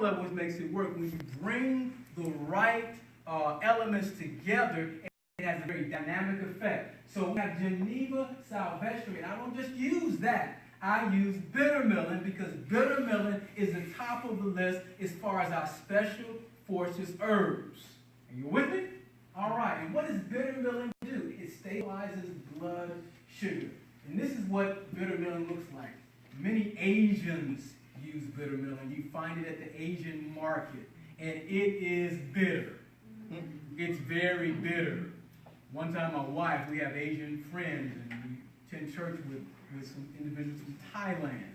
formula which makes it work. When you bring the right elements together, it has a very dynamic effect. So we have Geneva Silvestri, and I don't just use that. I use bittermillen because bittermillen is the top of the list as far as our special forces herbs. Are you with me? All right. And what does bittermillen do? It stabilizes blood sugar. And this is what bittermillen looks like. Many Asians use bittermillen. You find it at the Asian market. And it is bitter. It's very bitter. One time my wife, we have Asian friends, and we attend church with some individuals from Thailand.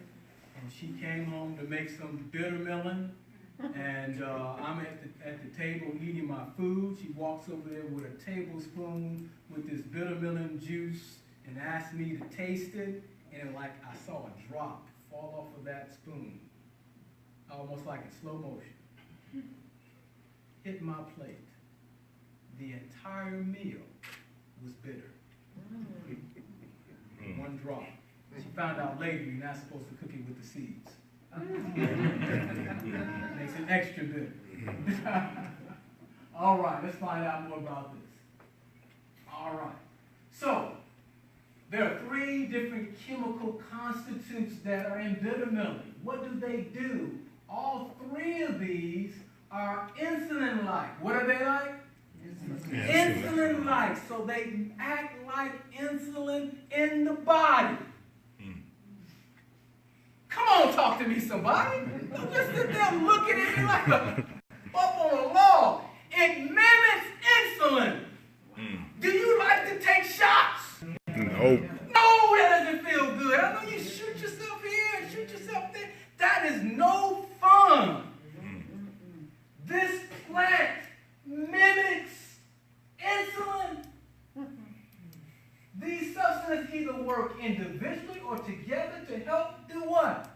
And she came home to make some bittermillen. And I'm at the table eating my food. She walks over there with a tablespoon with this bittermillen juice and asked me to taste it. And like I saw a drop fall off of that spoon, almost like in slow motion. Hit my plate. The entire meal was bitter. One drop. She found out later you're not supposed to cook it with the seeds. Makes it extra bitter. All right, let's find out more about this. All right. So, there are 3 different chemical constituents that are in bittermillen. What do they do? All 3 of these are insulin-like. What are they like? Insulin-like. So they act like insulin in the body. Come on, talk to me, somebody. Don't just sit there looking at me like a up on a log. It mimics insulin. Do you like to take shots? No. No, that doesn't feel good. I know you shoot yourself here and shoot yourself there. That is no fun. This plant mimics insulin. These substances either work individually or together to help do what?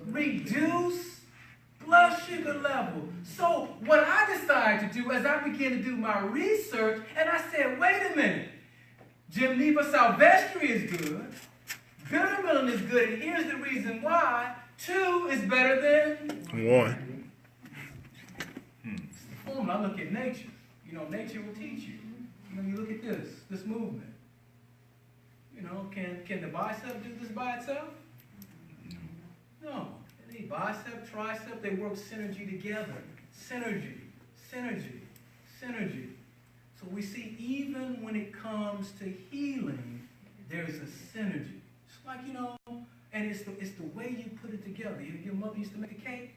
Reduce blood sugar level. So what I decided to do as I began to do my research, and I said, wait a minute. Geneva Silvestri is good. Bittermillen is good. And here's the reason why. 2 is better than 1. It's the formula. I look at nature. You know, nature will teach you. You know, you look at this movement. You know, can the bicep do this by itself? No. They need bicep, tricep, they work synergy together. Synergy, synergy, synergy. So we see even when it comes to healing, there's a synergy. It's like, you know, and it's the way you put it together. Your mother used to make a cake.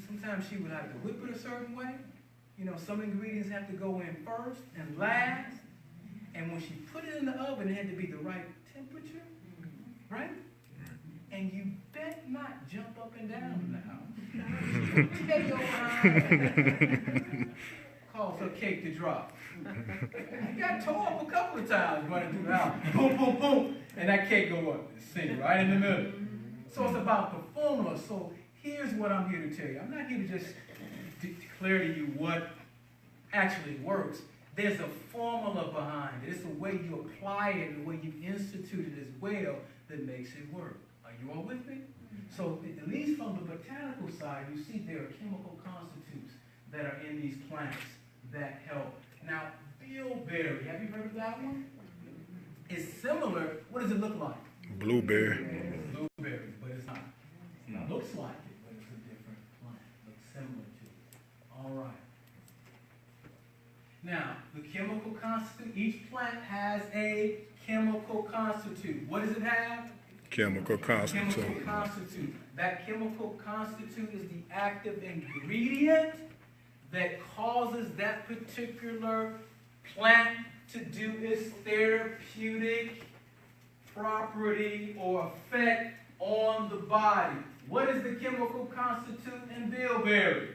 Sometimes she would have to whip it a certain way. You know, some ingredients have to go in first and last. And when she put it in the oven, it had to be the right temperature, right? And you bet not jump up and down now. Tell your mind. Cause her cake to drop. You got tore up a couple of times running through the house. Boom, boom, boom. And that cake go up and sink right in the middle. So it's about the formula. So here's what I'm here to tell you. I'm not here to just declare to you what actually works. There's a formula behind it. It's the way you apply it and the way you institute it as well that makes it work. Are you all with me? So at least from the botanical side, you see there are chemical constituents that are in these plants that help. Now, bilberry, have you heard of that one? It's similar. What does it look like? Blueberry. Blueberry, but it's not. It looks like it, but it's a different plant. It looks similar to it. All right. Now, the chemical constitute, each plant has a chemical constitute. What does it have? Chemical constitute. Chemical constitute. That chemical constitute is the active ingredient that causes that particular plant to do its therapeutic property or effect on the body. What is the chemical constitute in bilberry?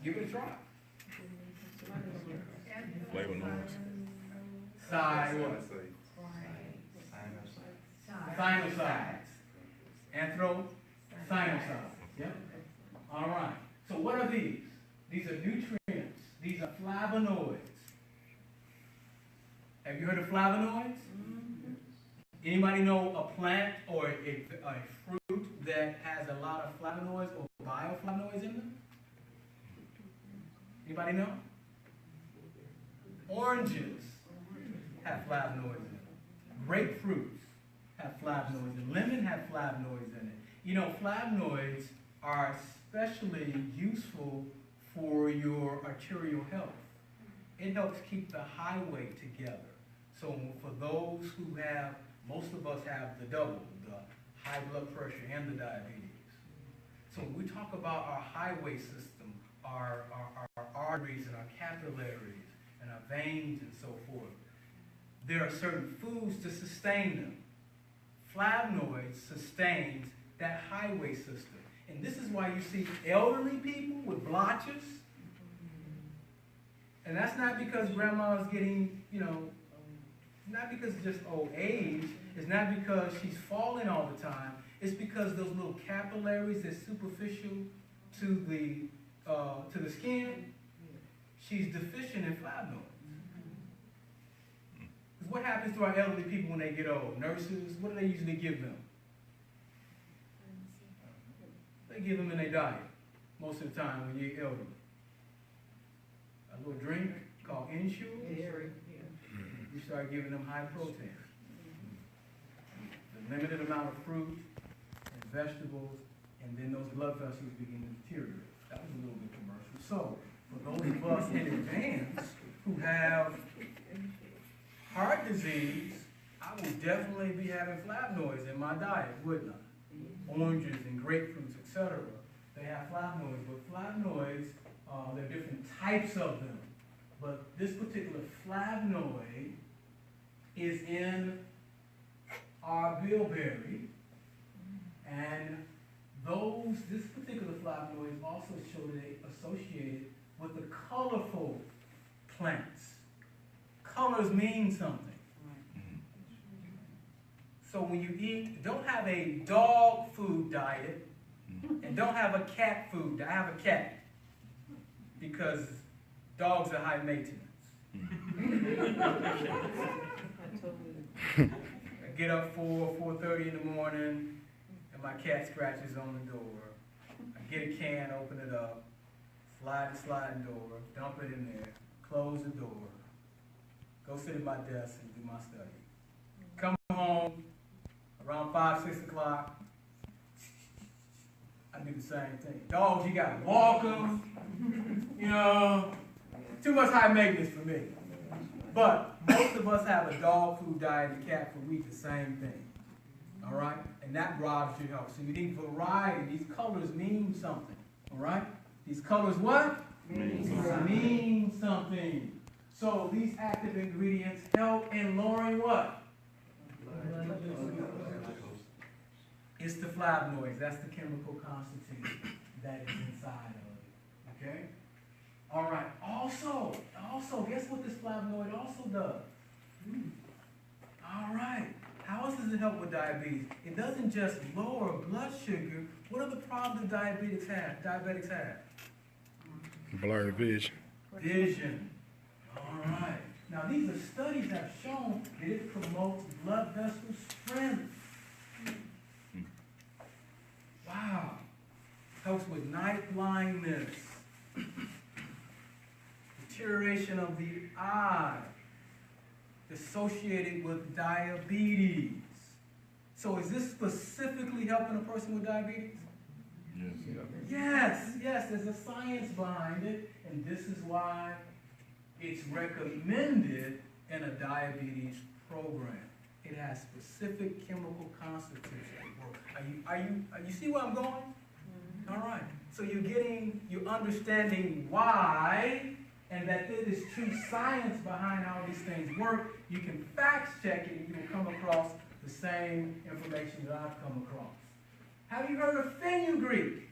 Give it a try. Flavonoids. Sinusides. Anthrocyanosides. Yep. All right. So what are these? These are nutrients. These are flavonoids. Have you heard of flavonoids? Anybody know a plant or a fruit that has a lot of flavonoids or bioflavonoids in them? Anybody know? Oranges have flavonoids in them. Grapefruits have flavonoids in it. Lemon have flavonoids in it. You know, flavonoids are especially useful for your arterial health. It helps keep the highway together. So for those who have, most of us have the double, the high blood pressure and the diabetes. So when we talk about our highway system, our arteries and our capillaries and our veins and so forth, there are certain foods to sustain them. Flavonoids sustains that highway system. And this is why you see elderly people with blotches. And that's not because grandma's getting, you know, not because it's just old age. It's not because she's falling all the time. It's because those little capillaries that's superficial to the skin, she's deficient in flavonoids. Because what happens to our elderly people when they get old? Nurses, what do they usually give them? They give them in their diet most of the time when you're elderly. A little drink called Ensure. You start giving them high protein. The limited amount of fruit and vegetables, and then those blood vessels begin to deteriorate. That was a little bit commercial. So, for those of us in advance who have heart disease, I will definitely be having flavonoids in my diet, wouldn't I? Oranges and grapefruits, etc. They have flavonoids, but flavonoids, there are different types of them. But this particular flavonoid is in our bilberry, and this particular flavonoid is also associated with the colorful plants. Colors mean something. So when you eat, don't have a dog food diet, and don't have a cat food diet. I have a cat, because dogs are high maintenance. I get up 4:30 in the morning, and my cat scratches on the door. I get a can, open it up, slide the sliding door, dump it in there, close the door, go sit at my desk and do my study. Come home around 5, 6 o'clock. I do the same thing. Dogs, you gotta walk them, you know, too much high maintenance for me. But most of us have a dog food diet and cat food. We eat the same thing. All right? And that robs your health. So you need variety. These colors mean something. All right? These colors what? Mean something. So these active ingredients help in lowering what? It's the flavonoids. That's the chemical constitution that is inside of it. Okay? All right. Also, guess what this flavonoid also does? All right. How else does it help with diabetes? It doesn't just lower blood sugar. What are the problems diabetics have? Blurred vision. Vision. All right. Now, these are studies have shown that it promotes blood vessel strength. Wow. Helps with night blindness. Deterioration of the eye, associated with diabetes. So is this specifically helping a person with diabetes? Yes, there's a science behind it, and this is why it's recommended in a diabetes program. It has specific chemical constitution. You see where I'm going? Mm-hmm. All right. So you're understanding why, and that there is true science behind how these things work. You can fact check it, and you will come across the same information that I've come across. Have you heard of fenugreek?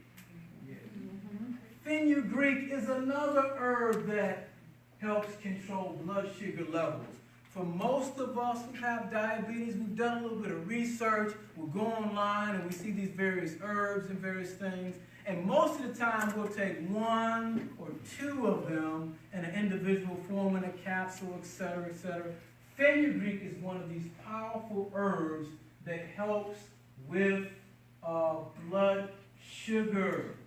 Yes. Mm-hmm. Fenugreek is another herb that helps control blood sugar levels. For most of us who have diabetes, we've done a little bit of research. We'll go online and we see these various herbs and various things. And most of the time, we'll take 1 or 2 of them in an individual form in a capsule, etc., etc. Fenugreek is one of these powerful herbs that helps with blood sugar.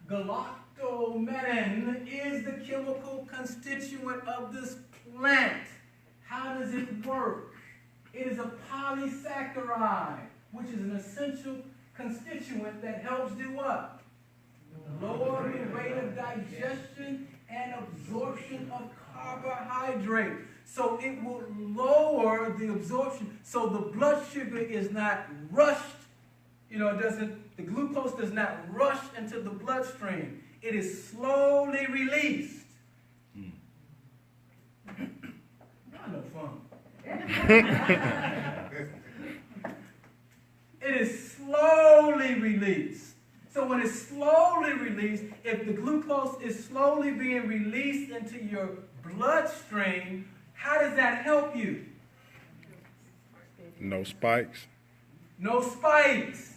Galactomannan is the chemical constituent of this plant. How does it work? It is a polysaccharide, which is an essential constituent that helps do what? Lower the rate of digestion and absorption of carbohydrate. So it will lower the absorption. So the blood sugar is not rushed. The glucose does not rush into the bloodstream. It is slowly released. Not no fun. It is slowly released. So when it's slowly released, if the glucose is slowly being released into your bloodstream, how does that help you? No spikes. No spikes.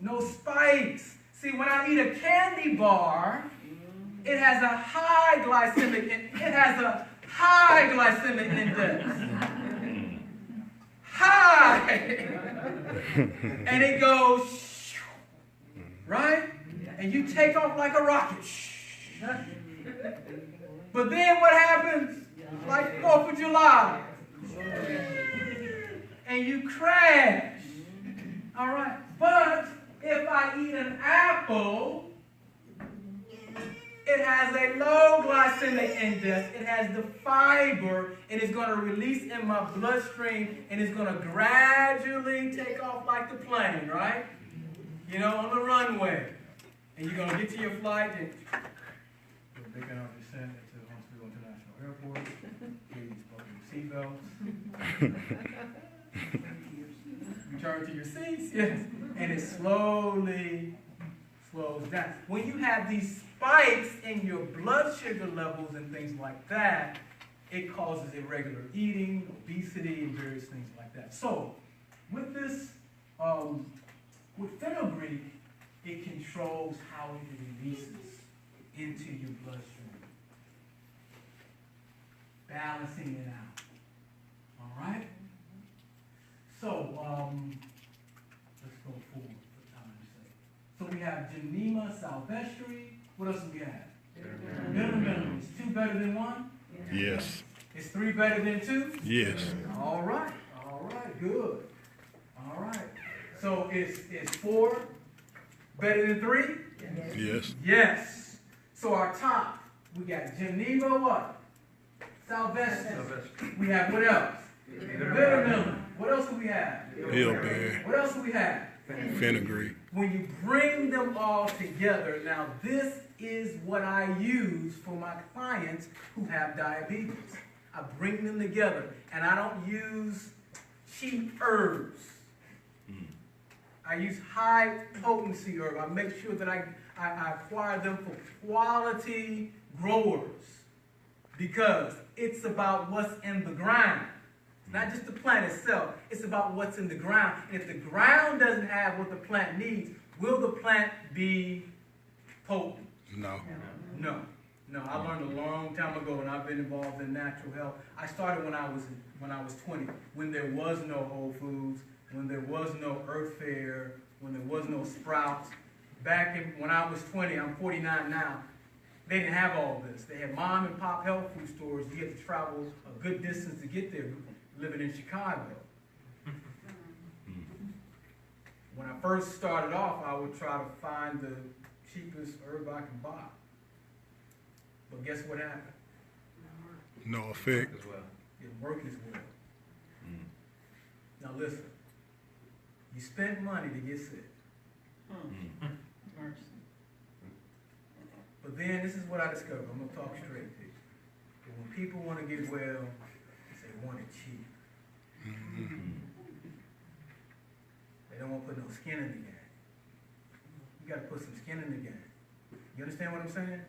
No spikes. See, when I eat a candy bar, it has a high glycemic index. High. And it goes, right? And you take off like a rocket. But then what happens? Like 4th of July. And you crash. All right. But if I eat an apple, it has a low glycemic index. It has the fiber. It is going to release in my bloodstream, and it's going to gradually take off like the plane, right? On the runway. And you're going to get to your flight, and they can descend into Huntsville International Airport. Please buckle your seatbelts. Return to your seats, yes. And it slowly slows down. When you have these spikes in your blood sugar levels and things like that, it causes irregular eating, obesity, and various things like that. So, with this, with fenugreek, it controls how it releases into your bloodstream, balancing it out. All right? So, let's go forward for time's sake. So we have Genema sylvestri. What else do we have? Bitter. Is 2 better than 1? Yes. Is 3 better than 2? Yes. All right, good. All right. So is 4 better than 3? Yes. Yes. So our top, we got Geneva what? Sylvestri. We have what else? Bitter. What else do we have? Bilberry. What else do we have? Fenugreek. When you bring them all together, now this is what I use for my clients who have diabetes. I bring them together, and I don't use cheap herbs. I use high potency herbs. I make sure that I acquire them for quality growers, because it's about what's in the ground. It's not just the plant itself, it's about what's in the ground. And if the ground doesn't have what the plant needs, will the plant be potent? No. No, I learned a long time ago, and I've been involved in natural health. I started when I was 20, when there was no Whole Foods, when there was no Earth Fare, when there was no Sprouts. When I was 20, I'm 49 now, they didn't have all this. They had mom and pop health food stores. You had to travel a good distance to get there, living in Chicago. When I first started off, I would try to find the cheapest herb I could buy. But guess what happened? No effect. It didn't work as well. Now listen, you spent money to get sick. But then this is what I discovered. I'm going to talk straight to you. But when people want to get well, they want it cheap. They don't want to put no skin in the game. You got to put some skin in the game. You understand what I'm saying?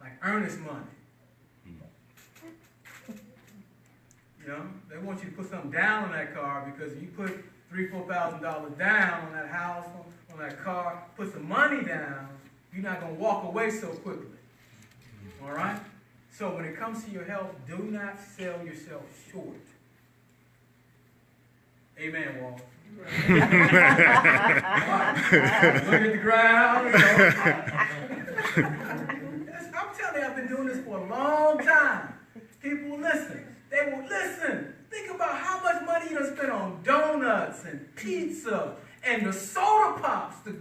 Like earnest money. They want you to put something down on that car, because if you put $3,000-$4,000 down on that house, on that car, put some money down, you're not going to walk away so quickly. All right? So when it comes to your health, do not sell yourself short. Amen, Walt. Look at the ground. I'm telling you, I've been doing this for a long time. People will listen. They will listen. Think about how much money you done spent on donuts and pizza and the soda pops. Am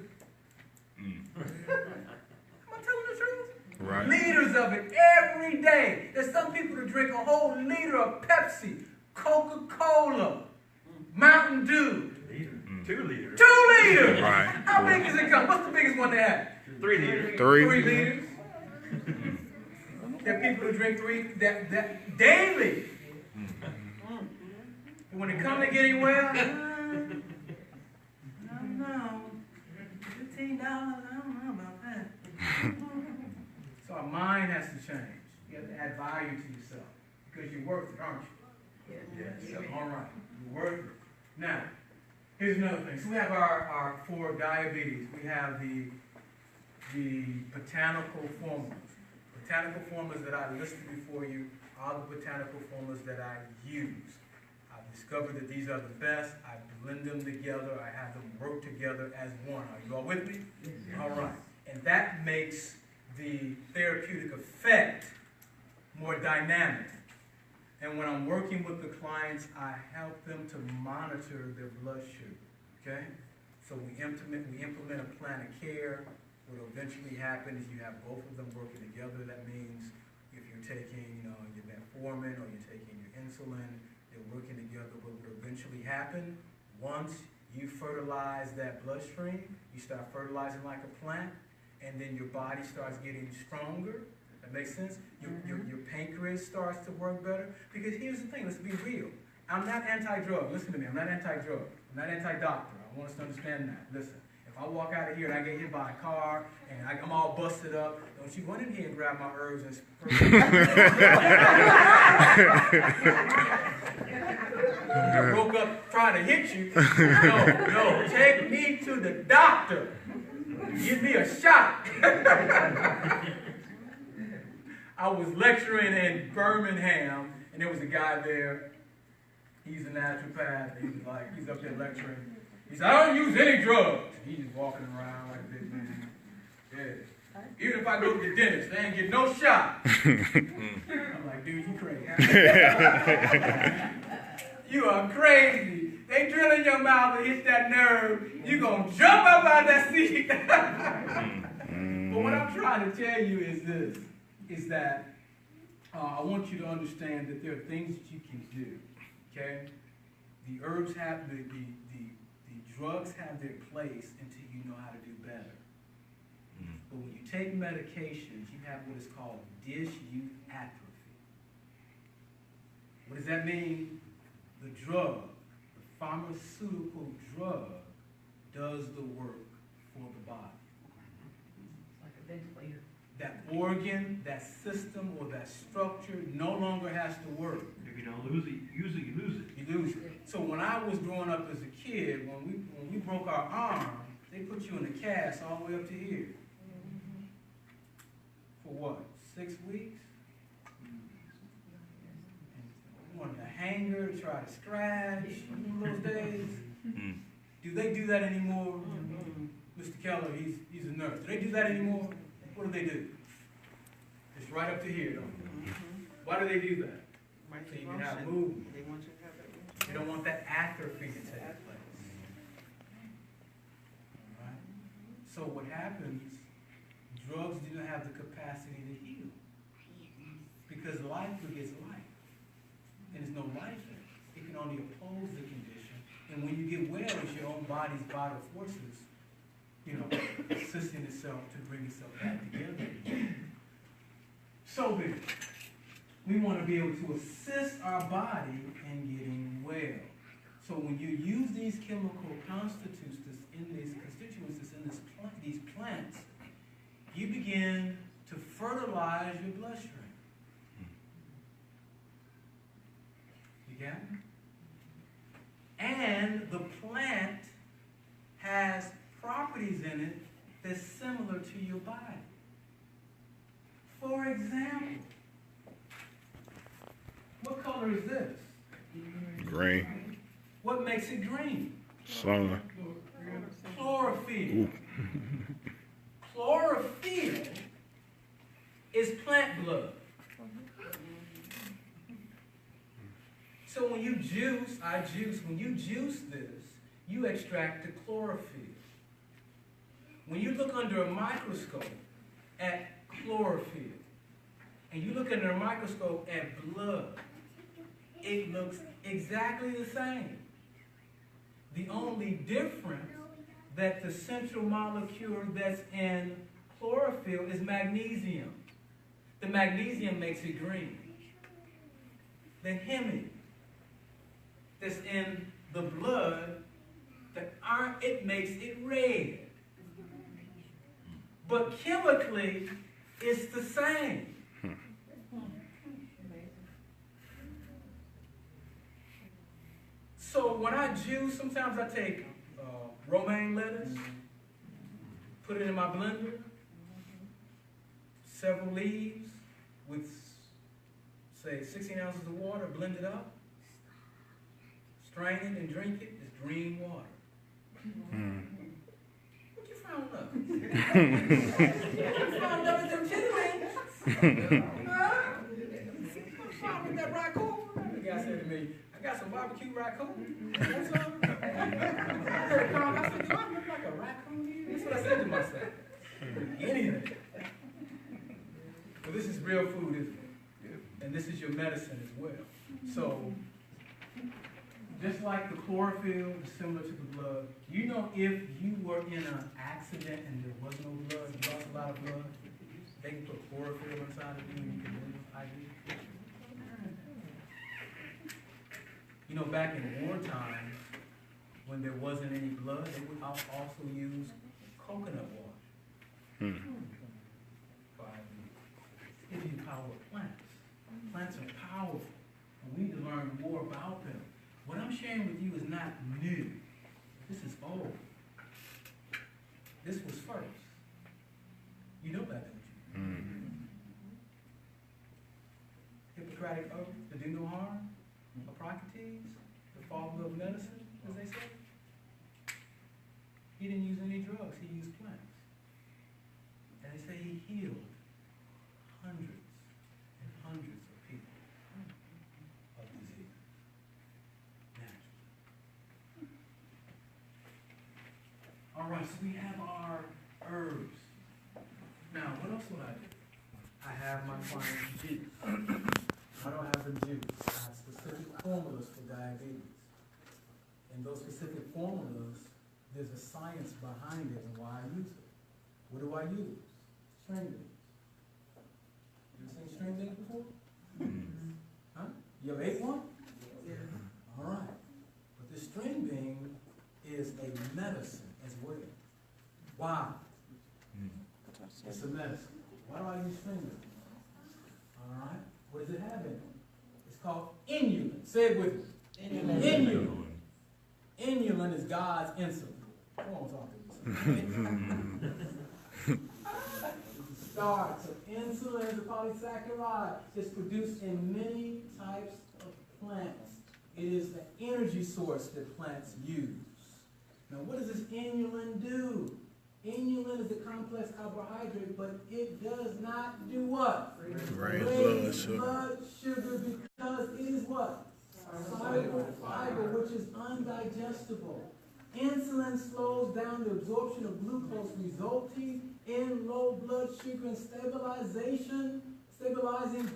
I telling the truth? Right. Liters of it every day. There's some people that drink a whole liter of Pepsi, Coca-Cola, Mountain Dew. 2 liters. 2 liters. Right. How big does it come? What's the biggest one they have? 3 liters. 3. 3 liters. There are people who drink 3 that daily. And when it comes to getting well, I don't know. $15, I don't know about that. So our mind has to change. You have to add value to yourself because you're worth it, aren't you? Yes. All right. You're worth it. Now, here's another thing. So we have our for diabetes. We have the botanical formulas. Botanical formulas that I listed before you are the botanical formulas that I use. I've discovered that these are the best. I blend them together. I have them work together as one. Are you all with me? All right. And that makes the therapeutic effect more dynamic. And when I'm working with the clients, I help them to monitor their blood sugar. Okay? So we implement a plan of care. What will eventually happen is you have both of them working together. That means if you're taking your metformin or you're taking your insulin, they're working together. What will eventually happen, once you fertilize that bloodstream, you start fertilizing like a plant, and then your body starts getting stronger. That makes sense? Your pancreas starts to work better. Because here's the thing, let's be real. I'm not anti-drug. Listen to me, I'm not anti-drug. I'm not anti-doctor. I want us to understand that. Listen. If I walk out of here and I get hit by a car and I'm all busted up, don't you run in here and grab my herbs and I broke up trying to hit you. No, take me to the doctor. Give me a shot. I was lecturing in Birmingham and there was a guy there. He's a naturopath. He's up there lecturing. He said, I don't use any drugs. He's just walking around like a big man. Yeah. Even if I go to the dentist, they ain't get no shot. I'm like, dude, you crazy. You are crazy. They drill in your mouth and hit that nerve. You gonna jump up out of that seat. But what I'm trying to tell you is this, is that I want you to understand that there are things that you can do, okay? The herbs have, the drugs have their place until you know how to do better. But when you take medications, you have what is called disuse atrophy. What does that mean? The drug, the pharmaceutical drug, does the work for the body. It's like a ventilator. That organ, that system, or that structure no longer has to work. If you don't use it, you lose it. You lose it. So when I was growing up as a kid, when we broke our arm, they put you in a cast all the way up to here. For what? 6 weeks? You wanted a hanger to try to scratch. Remember those days? Do they do that anymore? Mr. Keller, he's a nurse. Do they do that anymore? What do they do? It's right up to here, don't they? Why do they do that? So you can have movement. They don't want that atrophy to take place. All right? So what happens, drugs do not have the capacity to heal. Because life begets life. And there's no life in it. It can only oppose the condition. And when you get well, it's your own body's vital forces, assisting itself to bring itself back together. So then, we want to be able to assist our body in getting well. So when you use these chemical constituents in these these plants, you begin to fertilize your bloodstream. You got it? And the plant has properties in it that's similar to your body. For example, Green. What makes it green? Sun. Chlorophyll. Chlorophyll is plant blood. So when you juice, when you juice this, you extract the chlorophyll. When you look under a microscope at chlorophyll, and you look under a microscope at blood, it looks exactly the same. The only difference that the central molecule that's in chlorophyll is magnesium. The magnesium makes it green. The heme that's in the blood, the iron, it makes it red. But chemically, it's the same. So when I juice, sometimes I take romaine lettuce, put it in my blender, several leaves with, say, 16 ounces of water, blend it up, strain it and drink it. It's green water. What you found up? You found up with them chili wings? What found with that raccoon? The guy said to me, I got some barbecue raccoon. That's all. I said, do I look like a raccoon? That's what I said to myself. Anything. But this is real food, isn't it? And this is your medicine as well. So, just like the chlorophyll is similar to the blood, you know, if you were in an accident and there was no blood, you lost a lot of blood, they can put chlorophyll inside of you and you can live with IV. You know, back in war times, when there wasn't any blood, they would also use coconut water. It gives you power of plants. Plants are powerful, and we need to learn more about them. What I'm sharing with you is not new. This is old. This was first. You know that, don't you? Hippocratic oath to do no harm. Hippocrates, the father of medicine, as they say. He didn't use any drugs. He used plants. And they say he healed hundreds and hundreds of people of disease. Naturally. All right, so we have our herbs. Now, what else would I do? I have my clients juice. I don't have them juice. I have specific formulas for diabetes. And those specific formulas, there's a science behind it and why I use it. What do I use? String beans. You ever seen string beans before? Huh? You ever ate one? Yeah. All right. But this string bean is a medicine as well. Why? It's a medicine. Why do I use string beans? All right. What does it have in it? It's called inulin. Say it with me. Inulin. Inulin is God's insulin. Come on, talk to me. Starch of insulin is a polysaccharide. It's produced in many types of plants. It is the energy source that plants use. Now, what does this inulin do? Inulin is a complex carbohydrate, but it does not do what? Raise blood sugar because it is what? Soluble fiber, which is undigestible. Insulin slows down the absorption of glucose, resulting in low blood sugar and stabilizing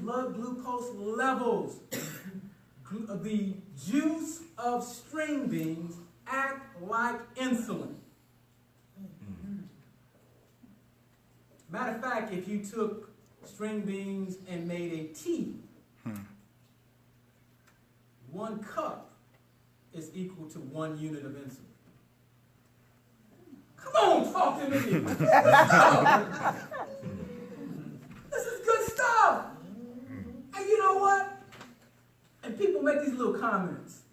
blood glucose levels. The juice of string beans act like insulin. Matter of fact, if you took string beans and made a tea, 1 cup is equal to 1 unit of insulin. Come on, talk to me. This is good stuff. And you know what? And people make these little comments.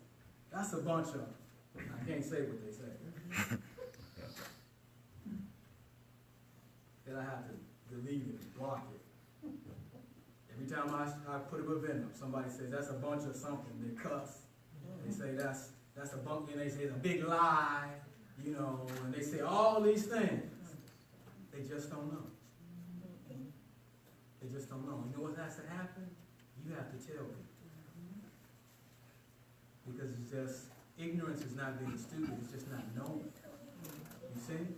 That's a bunch of, I can't say what they say. Then I have to delete it and block it. Every time I put a event up, somebody says that's a bunch of something, they cuss. They say that's a bunk, and they say it's a big lie, you know, and they say all these things. They just don't know. They just don't know. You know what has to happen? You have to tell people. Because it's just, ignorance is not being stupid, it's just not knowing. You see?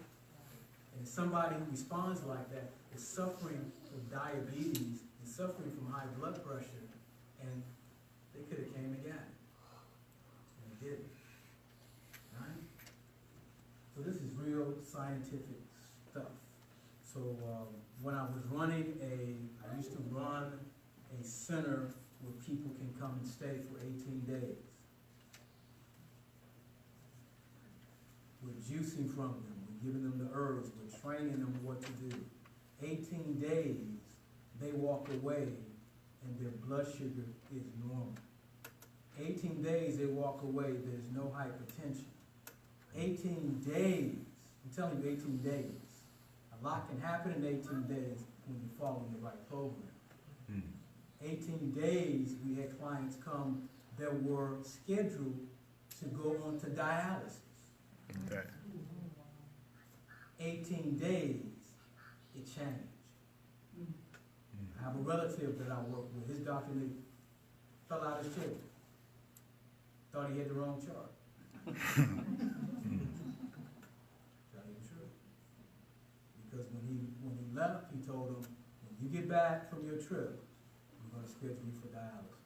And somebody who responds like that is suffering from diabetes and suffering from high blood pressure, and they could have came and got it. And they didn't. Right? So this is real scientific stuff. So when I was running I used to run a center where people can come and stay for 18 days. We're juicing from them, we're giving them the herbs, we're training them what to do. 18 days, they walk away and their blood sugar is normal. 18 days, they walk away, there's no hypertension. 18 days, I'm telling you 18 days. A lot can happen in 18 days when you're following the right program. 18 days, we had clients come that were scheduled to go on to dialysis. Okay. 18 days, it changed. I have a relative that I work with. His doctor fell out of his chair. Thought he had the wrong chart. Tell you the truth. Because when he left, he told him, when you get back from your trip, we're going to schedule you for dialysis.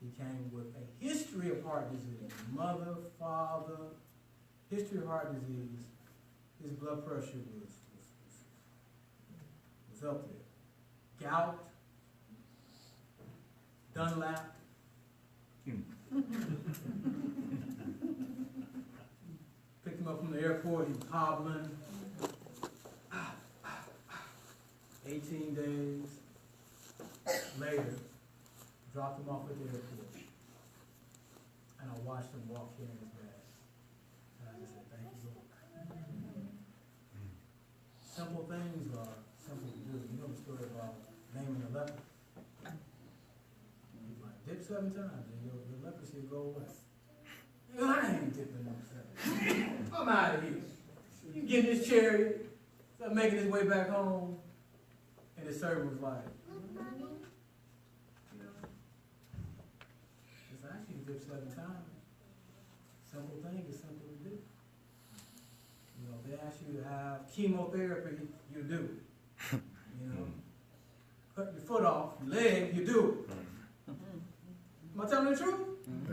He came with a history of heart disease. Mother, father, history of heart disease. His blood pressure was up there. Gout, Dunlap. Picked him up from the airport, he was hobbling. 18 days later, dropped him off at the airport. And I watched him walk here in his bag. And I just said, thank you, Lord. Simple things are simple to do. You know the story about naming a leper? He's like, dip 7 times and your leprosy will go away. I ain't dipping no 7. I'm out of here. You get in this chariot, start making his way back home, and the servant was like, it's actually dip 7 times. Simple thing is simple to do. You know, they ask you to have chemotherapy, you do it. You know, cut your foot off, your leg, you do it. Am I telling the truth?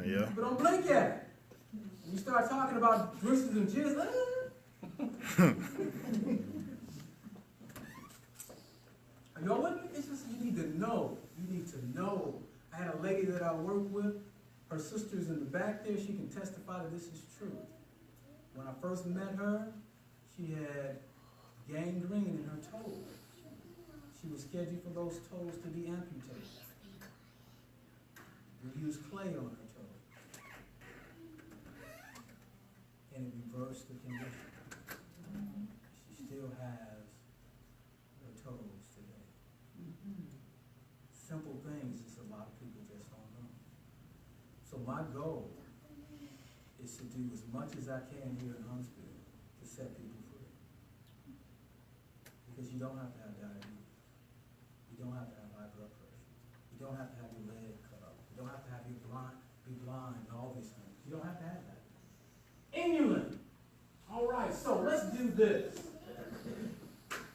Yeah. But don't blink at it. When you start talking about bruises and jizz, are y'all with me? It's just, you need to know. You need to know. I had a lady that I worked with. Her sister's in the back there. She can testify that this is true. When I first met her, she had gangrene in her toes. She was scheduled for those toes to be amputated. We used clay on her toes. And it reversed the condition. She still has her toes today. Simple things that a lot of people just don't know. So my goal is to do as much as I can here in Huntsville to set people free. Because you don't have to have diabetes. You don't have to have high blood pressure. You don't have to have your leg cut off. You don't have to have your be blind, and all these things. You don't have to have that. Inulin. All right, so let's do this.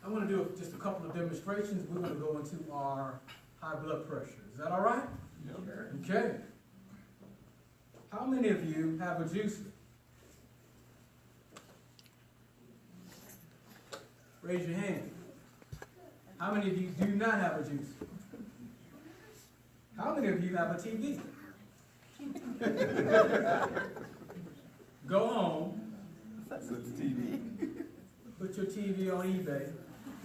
I want to do just a couple of demonstrations. We're going to go into our high blood pressure. Is that all right? Yep. Okay. How many of you have a juicer? Raise your hand. How many of you do not have a juicer? How many of you have a TV? Go home. Put your TV on eBay.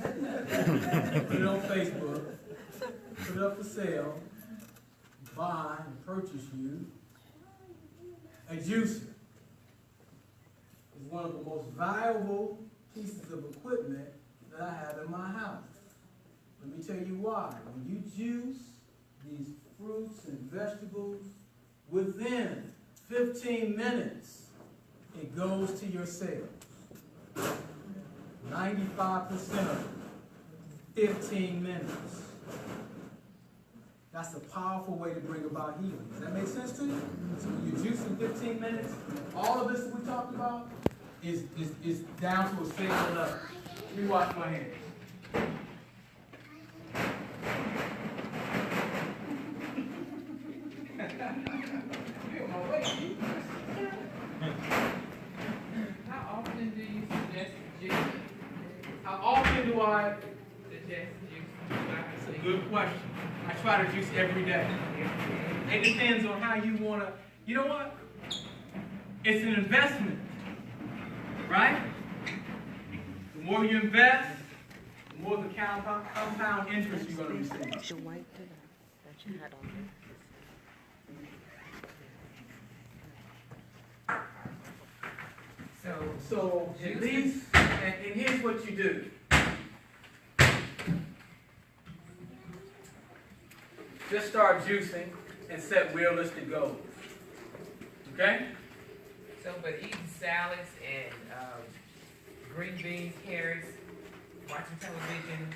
Put it on Facebook. Put it up for sale. Buy and purchase you a juicer. It's one of the most valuable pieces of equipment that I have in my house. Let me tell you why. When you juice these fruits and vegetables, Within 15 minutes, it goes to your cells. 95% 15 minutes. That's a powerful way to bring about healing. Does that make sense to you? So when you juice in 15 minutes, all of this that we talked about is down to a cell level. Let me wash my hands. How often do you suggest juicing? How often do I? Suggest juicing? Good question. I try to juice every day. It depends on how you want to. You know what? It's an investment, right? The more you invest, the more the compound interest you're going to receive. The white that you had on there. So at least, and here's what you do. Just start juicing and set realistic goals. Okay? So, but eating salads and green beans, carrots, watching television,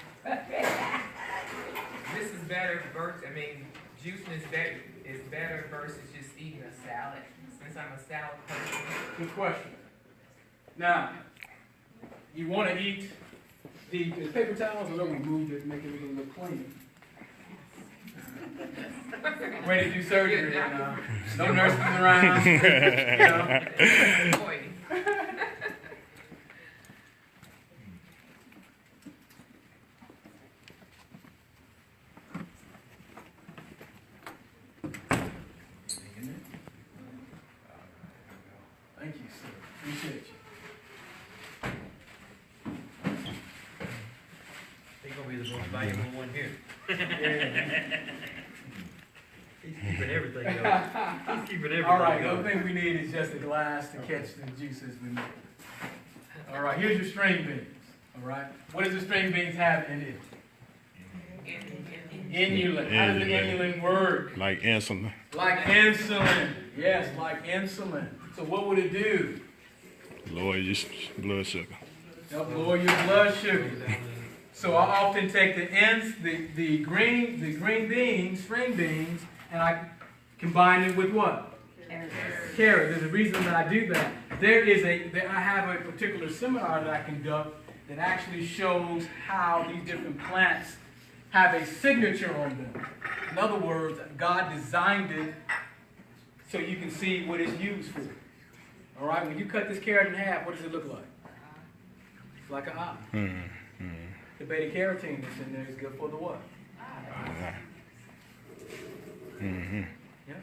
this is better versus, juicing is better versus just eating a salad, since I'm a salad person. Good question. Now, you want to eat the paper towels, or we moved it, make everything look clean. Ready to do surgery right now. No nurses around. You know. Boy. Thank you, sir. Appreciate you. He's gonna be the most valuable one here. Yeah. He's keeping everything else. He's keeping everything All right, the else. other thing we need is just a glass to catch the juices we make. All right, here's your string beans. All right, what does the string beans have in it? Inulin. How does the inulin work? Like insulin. Like insulin. Yes, like insulin. So what would it do? Lower your blood sugar. Help lower your blood sugar. So I often take the green beans, string beans, and I combine it with what? Carrot. There's a reason that I do that. I have a particular seminar that I conduct that actually shows how these different plants have a signature on them. In other words, God designed it so you can see what it's used for. All right, when you cut this carrot in half, what does it look like? It's like an eye. The beta carotene that's in there is good for the what? Yeah.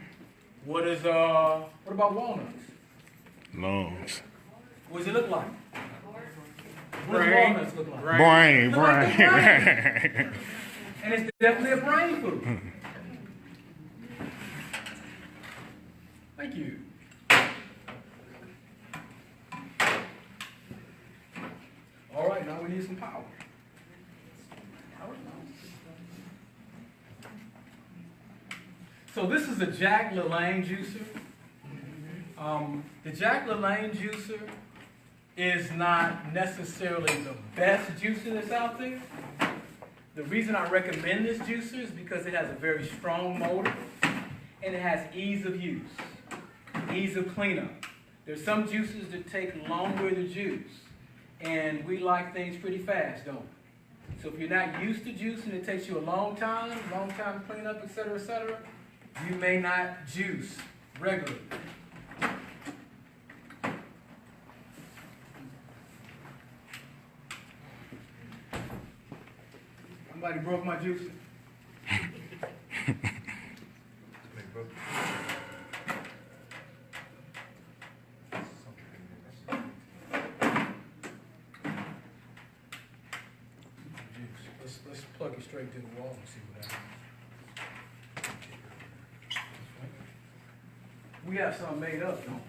What about walnuts? Lungs. What does it look like? What does walnuts look like? Brain. Look like the brain. And it's definitely a brain food. Thank you. All right, now we need some power. So this is a Jack LaLanne juicer. The Jack LaLanne juicer is not necessarily the best juicer that's out there. The reason I recommend this juicer is because it has a very strong motor and it has ease of use, ease of cleanup. There's some juicers that take longer to juice, and we like things pretty fast, don't we? So if you're not used to juicing, it takes you a long time to clean up, etc., you may not juice regularly. Somebody broke my juicer. Let's plug it straight to the wall and see what happens. We have something made up, don't we?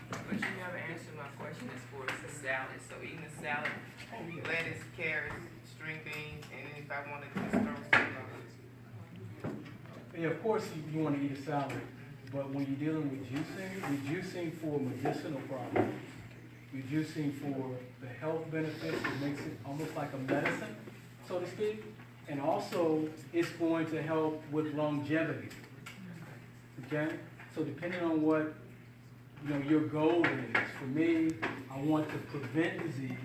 But you never answered my question as far as the salad. So eating a salad, lettuce, carrots, if I wanted to just throw something on. Yeah, of course you want to eat a salad, but when you're dealing with juicing, you're juicing for medicinal problems. You're juicing for the health benefits. It makes it almost like a medicine, so to speak. And also, it's going to help with longevity. Okay? So depending on what your goal is, for me, I want to prevent disease.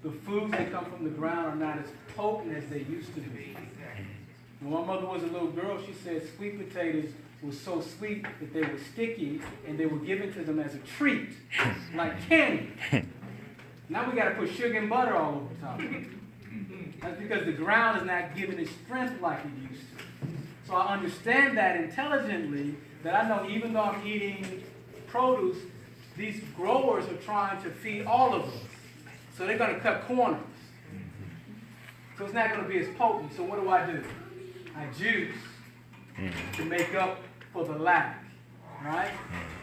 The foods that come from the ground are not as potent as they used to be. When my mother was a little girl, she said sweet potatoes were so sweet that they were sticky and they were given to them as a treat, like candy. Now we got to put sugar and butter all over the top. That's because the ground is not giving it strength like it used to. So I understand that intelligently, that I know even though I'm eating produce, these growers are trying to feed all of us. So they're going to cut corners. So it's not going to be as potent. So what do? I juice to make up for the lack, right?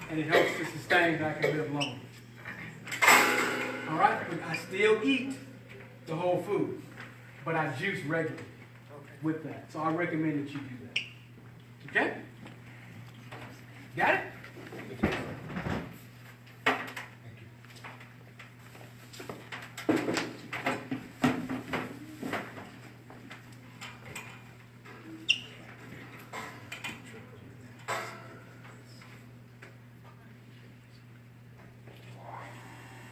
And it helps to sustain that I can live longer. All right? But I still eat the whole food, but I juice regularly with that. So I recommend that you do that. Okay? Got it?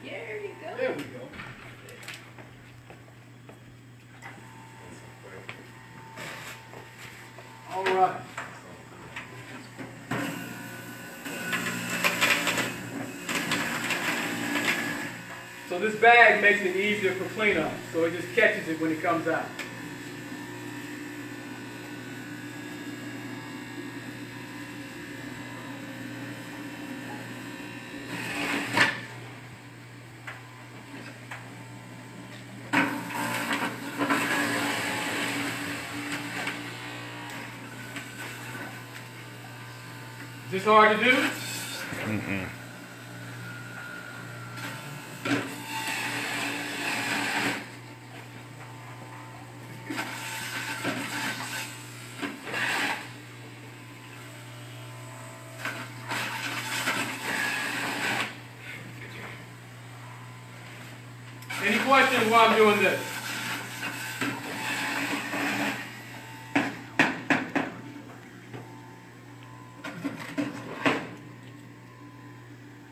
There you go. There we go. All right. So this bag makes it easier for cleanup, so it just catches it when it comes out. Is this hard to do? Mm-mm. Any questions while I'm doing this?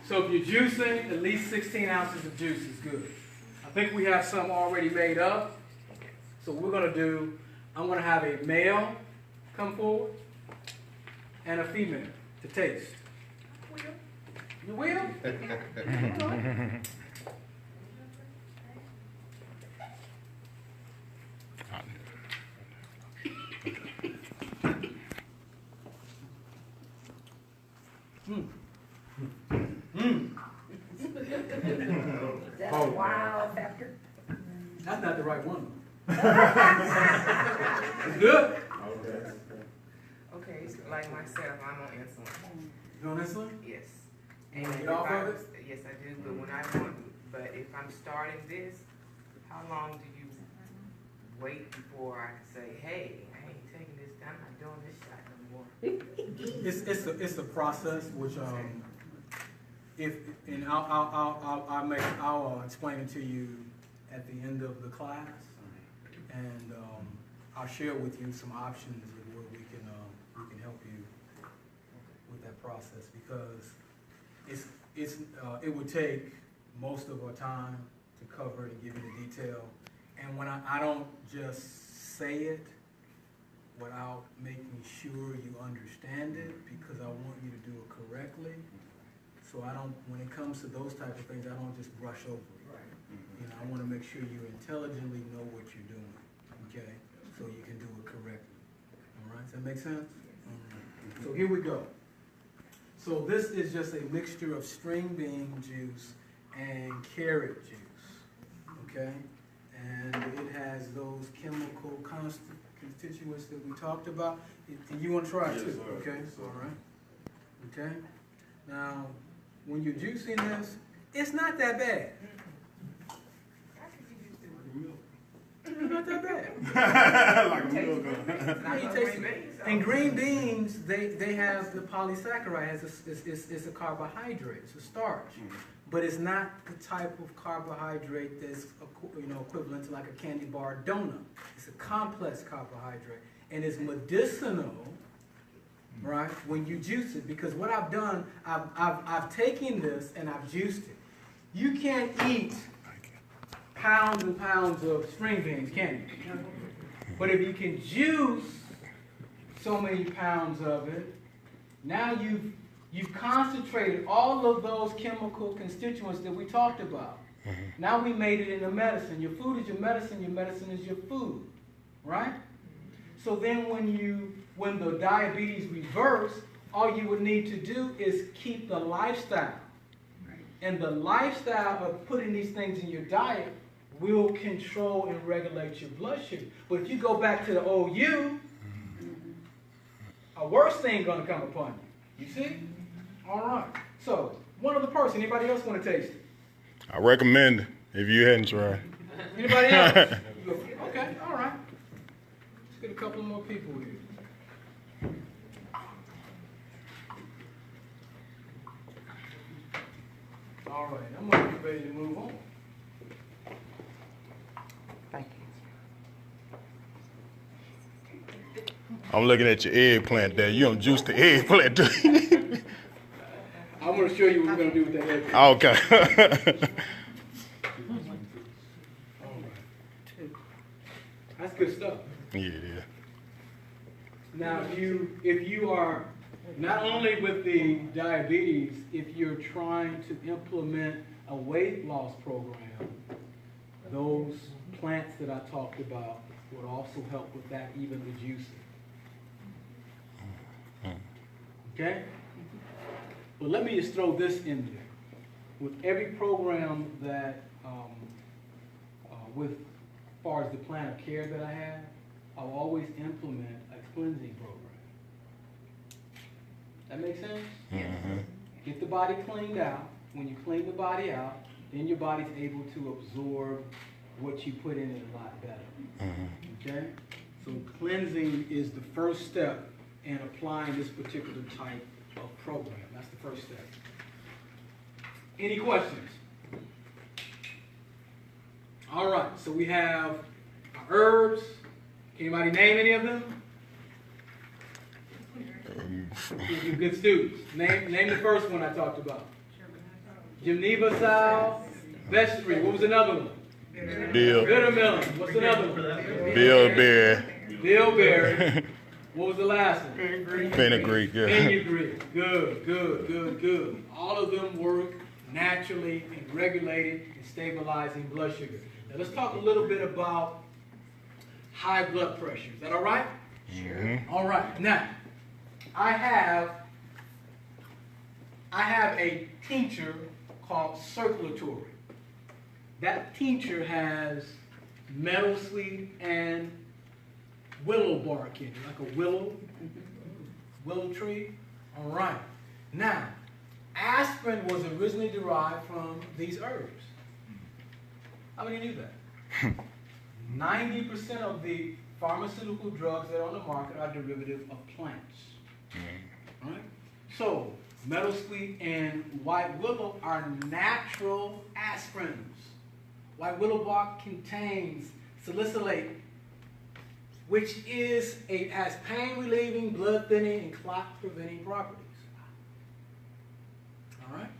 So if you're juicing, at least 16 ounces of juice is good. I think we have some already made up. So what we're going to do, I'm going to have a male come forward and a female to taste. You will? All right. That's wow factor. That's not the right one. It's good. Okay, so like myself, I'm on insulin. You on insulin? Yes. You wanna if get off I- of it? Yes, I do, but if I'm starting this, how long do you wait before I can say, hey, I ain't taking this, I'm not doing this shot no more? It's a process which I'll explain it to you at the end of the class, and I'll share with you some options of where we can help you with that process, because it would take most of our time to cover it and give you the detail, and when I don't just say it without making sure you understand it, because I want you to do it correctly. So when it comes to those type of things, I don't just brush over it. You know, I want to make sure you intelligently know what you're doing, okay? So you can do it correctly. All right, does that make sense? All right. So here we go. So this is just a mixture of string bean juice and carrot juice, okay? And it has those chemical constituents that we talked about. You want to try it too, okay? All right. Okay. Now, when you're juicing this, it's not that bad. It's not that bad. Like a Taste real green gun. beans, and I You love taste green it. beans, so- And green beans, they have the polysaccharide. It's a carbohydrate. It's a starch. But it's not the type of carbohydrate that's equivalent to like a candy bar donut. It's a complex carbohydrate, and it's medicinal, right? When you juice it, because what I've done, I've taken this and I've juiced it. You can't eat pounds and pounds of string beans, can you? But if you can juice so many pounds of it, now you've concentrated all of those chemical constituents that we talked about. Now we made it into medicine. Your food is your medicine is your food, right? So then when the diabetes reverse, all you would need to do is keep the lifestyle. And the lifestyle of putting these things in your diet will control and regulate your blood sugar. But if you go back to the old you, a worse thing gonna come upon you. You see? All right. So, one other person. Anybody else want to taste it? I recommend it if you hadn't tried. Anybody else? Okay. All right. Let's get a couple more people here. All right. I'm gonna be ready to move on. Thank you. I'm looking at your eggplant there. You don't juice the eggplant, do you? I want to show you what we're gonna do with that head. Okay. All right. That's good stuff. Yeah. Now, if you are not only with the diabetes, if you're trying to implement a weight loss program, those plants that I talked about would also help with that, even the juicing. Okay? But let me just throw this in there. With every program that, with as far as the plan of care that I have, I'll always implement a cleansing program. That make sense? Get the body cleaned out. When you clean the body out, then your body's able to absorb what you put in it a lot better. Okay? So cleansing is the first step in applying this particular type of program. That's the first step. Any questions? All right, so we have our herbs. Can anybody name any of them? You're good students. Name the first one I talked about. Geneva Sal, Vestry. What was another one? Bill. Bittermelon. What's another one? Bilberry. Bilberry. What was the last one? Fenugreek. Yeah. Fenugreek. Good. All of them work naturally in regulating and stabilizing blood sugar. Now let's talk a little bit about high blood pressure. Is that all right? Sure. All right. Now, I have a tincture called circulatory. That tincture has meadow sweet and willow bark in it, like a willow tree. All right. Now, aspirin was originally derived from these herbs. How many knew that? 90% of the pharmaceutical drugs that are on the market are derivative of plants. All right? So, meadowsweet and white willow are natural aspirins. White willow bark contains salicylate, which has pain-relieving, blood-thinning, and clot-preventing properties. All right?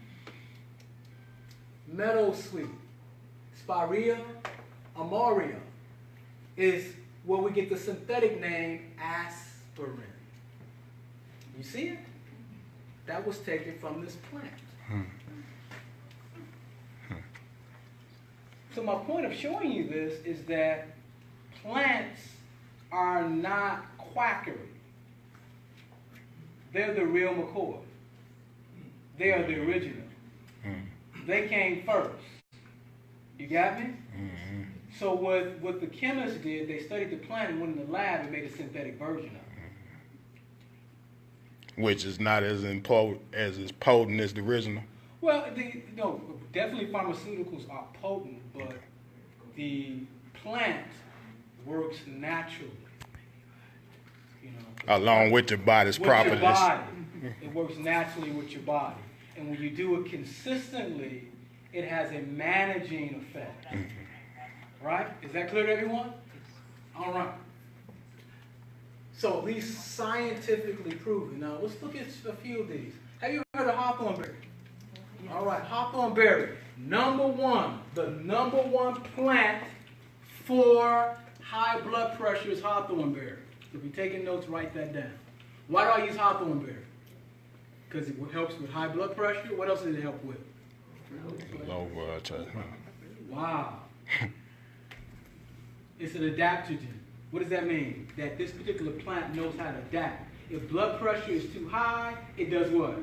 Meadowsweet, Spirea amoria, is where we get the synthetic name aspirin. You see it? That was taken from this plant. So my point of showing you this is that plants are not quackery. They're the real McCoy. They are the original. They came first. You got me? So what the chemists did, they studied the plant and went in the lab and made a synthetic version of it. Which is not as potent as the original. Well, definitely pharmaceuticals are potent, but the plant works naturally. You know, Along with your body's with your properties. body. It works naturally with your body. And when you do it consistently, it has a managing effect. Right? Is that clear to everyone? All right. So at least scientifically proven. Now let's look at a few of these. Have you heard of hawthornberry? All right, hawthornberry. The number one plant for high blood pressure is hawthornberry. If you're taking notes, write that down. Why do I use hawthornberry? Because it helps with high blood pressure. What else does it help with? Low blood pressure. Wow. It's an adaptogen. What does that mean? That this particular plant knows how to adapt. If blood pressure is too high, it does what?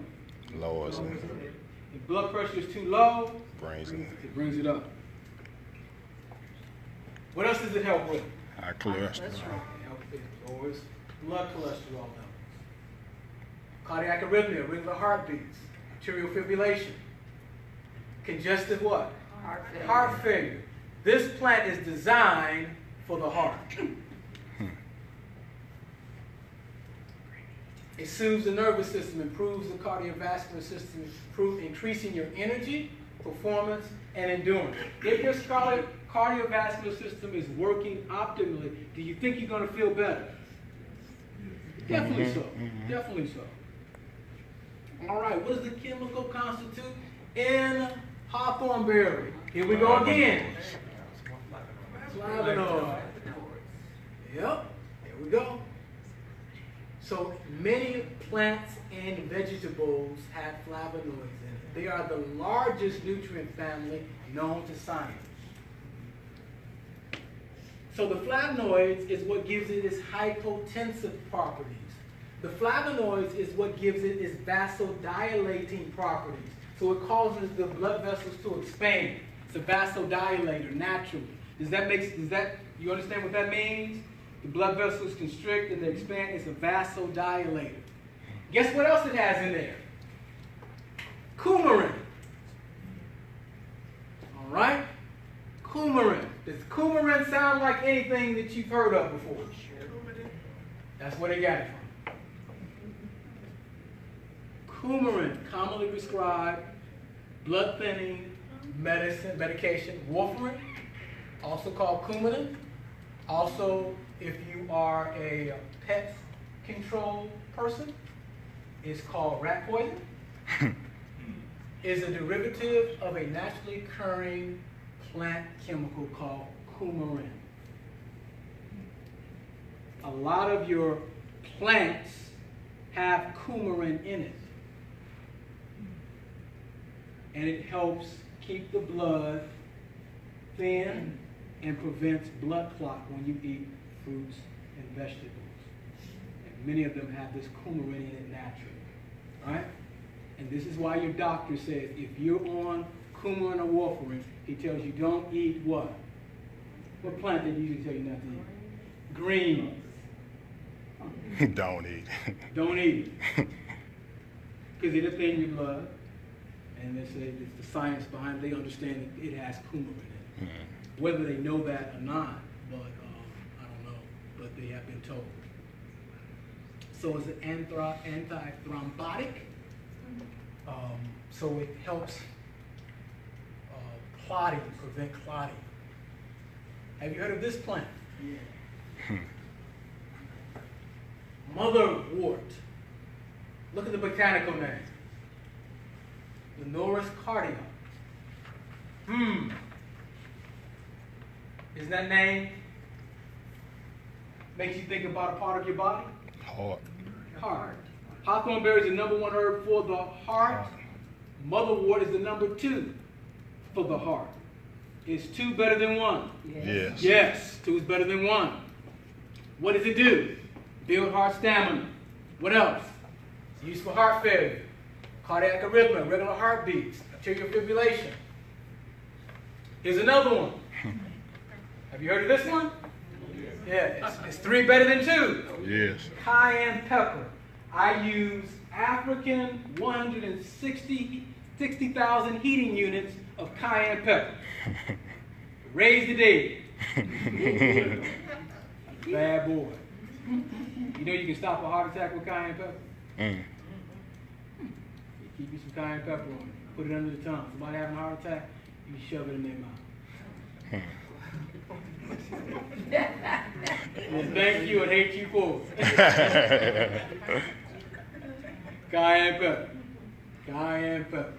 Lowers it. If blood pressure is too low, Brings it. it brings it up. What else does it help with? High cholesterol. It lowers blood cholesterol levels. Cardiac arrhythmia, regular heartbeats, arterial fibrillation, congestive what? Heart failure. This plant is designed for the heart. It soothes the nervous system, improves the cardiovascular system, increasing your energy, performance, and endurance. If your cardiovascular system is working optimally, do you think you're going to feel better? Definitely so. Definitely so. All right, what does the chemical constitute in hawthornberry? Here we go again. Flavonoid. Yep, here we go. So many plants and vegetables have flavonoids in it. They are the largest nutrient family known to science. So the flavonoids is what gives it its hypotensive properties. The flavonoids is what gives it its vasodilating properties. So it causes the blood vessels to expand. It's a vasodilator naturally. You understand what that means? The blood vessels constrict and they expand. It's a vasodilator. Guess what else it has in there? Coumarin. All right? Coumarin. Does coumarin sound like anything that you've heard of before? That's where they got it from. Coumarin, commonly prescribed blood thinning medication, warfarin, also called Coumadin. Also, if you are a pest control person, it's called rat poison. Is a derivative of a naturally occurring plant chemical called coumarin. A lot of your plants have coumarin in it. And it helps keep the blood thin and prevents blood clot when you eat fruits and vegetables. And many of them have this coumarin in it naturally. Right? And this is why your doctor says if you're on coumarin or warfarin, he tells you don't eat what? What plant did he usually tell you not to eat? Greens. Don't eat. Don't eat it. Because it'll thin your blood. And they say it's the science behind it. They understand that it has coumarin in it. Whether they know that or not, but I don't know. But they have been told. So it's an anti-thrombotic. So it helps clotting, prevent clotting. Have you heard of this plant? Yeah. Motherwort. Look at the botanical name. Lenoris cardia. Isn't that name makes you think about a part of your body? Heart. Hawthornberry is the number one herb for the heart. Motherwort is the number 2 for the heart. Is 2 better than 1? Yes. Yes, 2 is better than 1. What does it do? Build heart stamina. What else? It's used for heart failure, cardiac arrhythmia, regular heartbeats, arterial fibrillation. Here's another one. Have you heard of this one? Yeah, it's 3 better than 2. Yes. Cayenne pepper. I use African 160,000 heating units of cayenne pepper. Raise the dead. Bad boy. You know you can stop a heart attack with cayenne pepper? Mm. You keep you some cayenne pepper on it. Put it under the tongue. Somebody having a heart attack, you shove it in their mouth. And thank you and hate you for it. Cayenne pepper. Cayenne pepper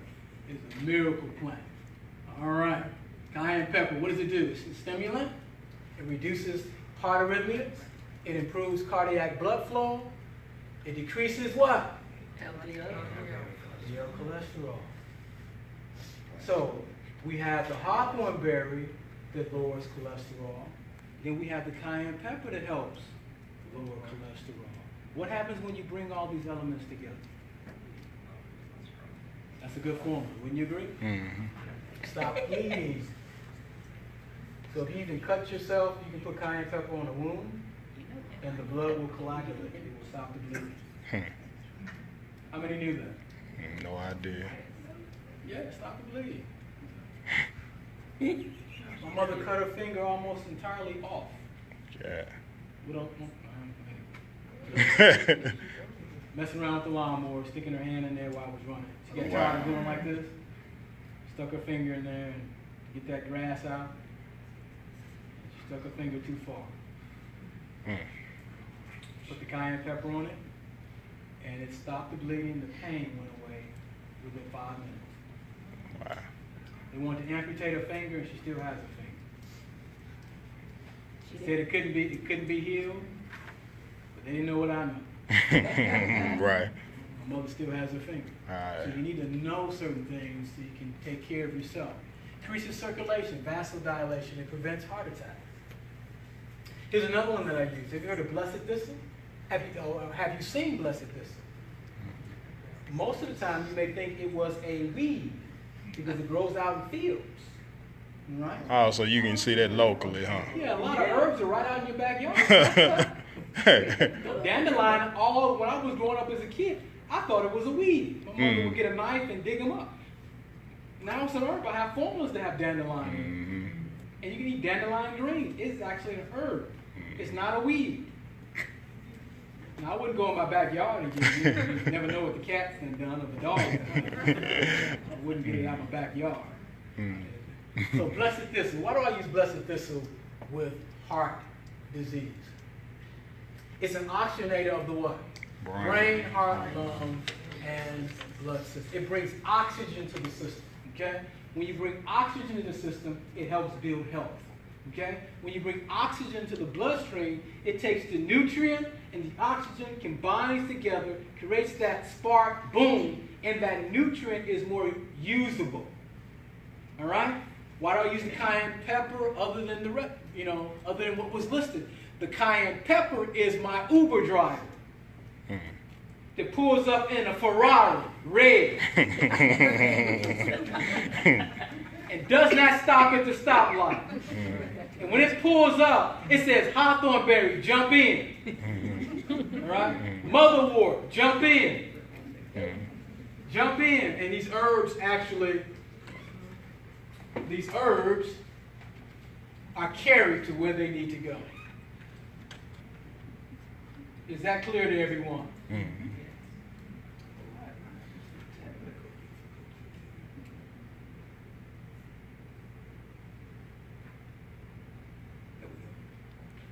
is a miracle plant. All right. Cayenne pepper, what does it do? It's a stimulant. It reduces heart arrhythmias. It improves cardiac blood flow. It decreases what? LDL cholesterol. So we have the hawthorn berry that lowers cholesterol. Then we have the cayenne pepper that helps lower cholesterol. What happens when you bring all these elements together? That's a good formula, wouldn't you agree? Mm-hmm. Stop bleeding. So if you even cut yourself, you can put cayenne pepper on a wound, and the blood will coagulate. It will stop the bleeding. How many knew that? No idea. Yeah, stop the bleeding. My mother cut her finger almost entirely off. Yeah. We don't, messing around with the lawnmower, sticking her hand in there while I was running. She got tired of doing like this, stuck her finger in there and get that grass out. She stuck her finger too far. Put the cayenne pepper on it, and it stopped the bleeding. The pain went away within 5 minutes. Wow. They wanted to amputate her finger, and she still has a finger. She said it couldn't be healed, but they didn't know what I know. Right. My mother still has her finger. Right. So you need to know certain things so you can take care of yourself. Increases circulation, vasodilation, and prevents heart attacks. Here's another one that I use. Have you heard of blessed thistle? Have you seen blessed thistle? Most of the time you may think it was a weed because it grows out in fields. Right? Oh, so you can see that locally, huh? Yeah, a lot of herbs are right out in your backyard. Dandelion, when I was growing up as a kid, I thought it was a weed. My mother would get a knife and dig them up. Now it's an herb. I have formulas that have dandelion. And you can eat dandelion green. It's actually an herb. It's not a weed. Now, I wouldn't go in my backyard and get it. You never know what the cat's done or the dog has done. I wouldn't get it out of my backyard. So blessed thistle. Why do I use blessed thistle with heart disease? It's an oxygenator of the what? Brain, heart, lung, and blood system. It brings oxygen to the system. Okay? When you bring oxygen to the system, it helps build health. Okay? When you bring oxygen to the bloodstream, it takes the nutrient and the oxygen combines together, creates that spark, boom, and that nutrient is more usable. All right? Why do I use the cayenne pepper other than other than what was listed? The cayenne pepper is my Uber driver that pulls up in a Ferrari, red, and does not stop at the stoplight. And when it pulls up, it says hawthorn berry, jump in. All right? Motherwort, jump in. Jump in. And these herbs are carried to where they need to go. Is that clear to everyone?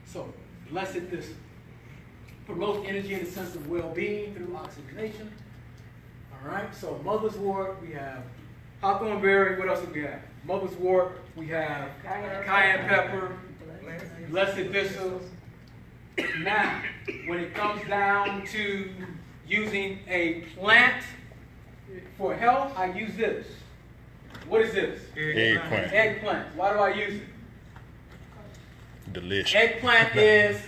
So, blessed thistle promotes energy in the sense of well-being through oxygenation. All right, so mother's wort, we have hawthorn berry. What else do we have? Mother's wort, we have cayenne pepper, blessed thistle. Now, when it comes down to using a plant for health, I use this. What is this? Eggplant. Eggplant. Why do I use it? Delicious. Eggplant is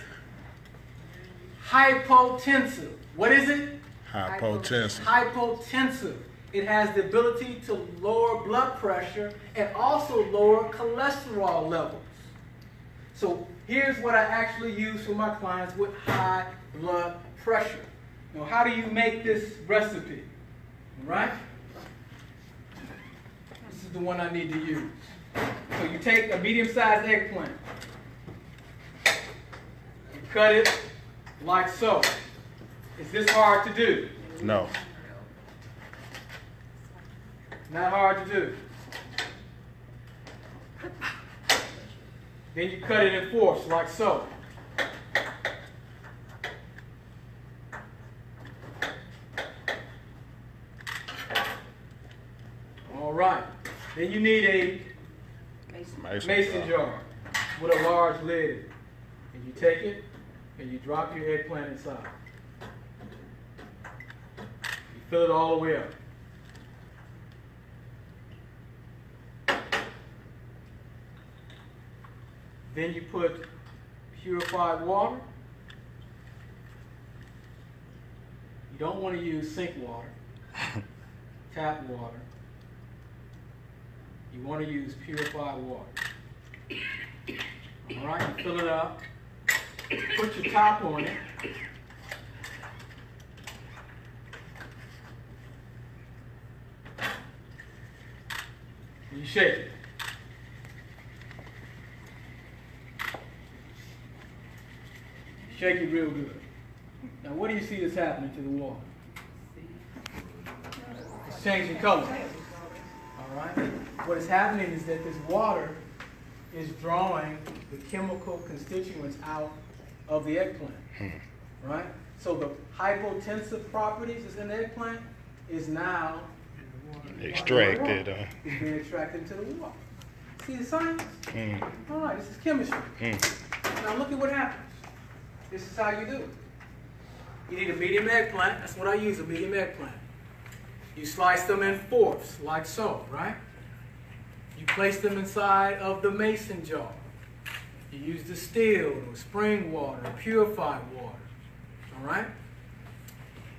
hypotensive. What is it? Hypotensive. Hypotensive. It has the ability to lower blood pressure and also lower cholesterol levels. So here's what I actually use for my clients with high blood pressure. Now, how do you make this recipe? All right? This is the one I need to use. So you take a medium-sized eggplant. cut it like so. Is this hard to do? No. Not hard to do. Then you cut it in fourths like so. All right. Then you need a mason jar with a large lid. And you take it and you drop your eggplant inside. You fill it all the way up. Then you put purified water. You don't want to use sink water, tap water. You want to use purified water. All right, you fill it up. Put your top on it. And you shake it. Shake it real good. Now, what do you see is happening to the water? It's changing color. All right? What is happening is that this water is drawing the chemical constituents out of the eggplant. Right? So the hypotensive properties that's in the eggplant is now Extracted. It's being extracted into the water. See the science? All right, this is chemistry. Now look at what happens. This is how you do it. You need a medium eggplant. That's what I use, a medium eggplant. You slice them in fourths, like so, right? You place them inside of the mason jar. You use distilled or spring water or purified water, all right?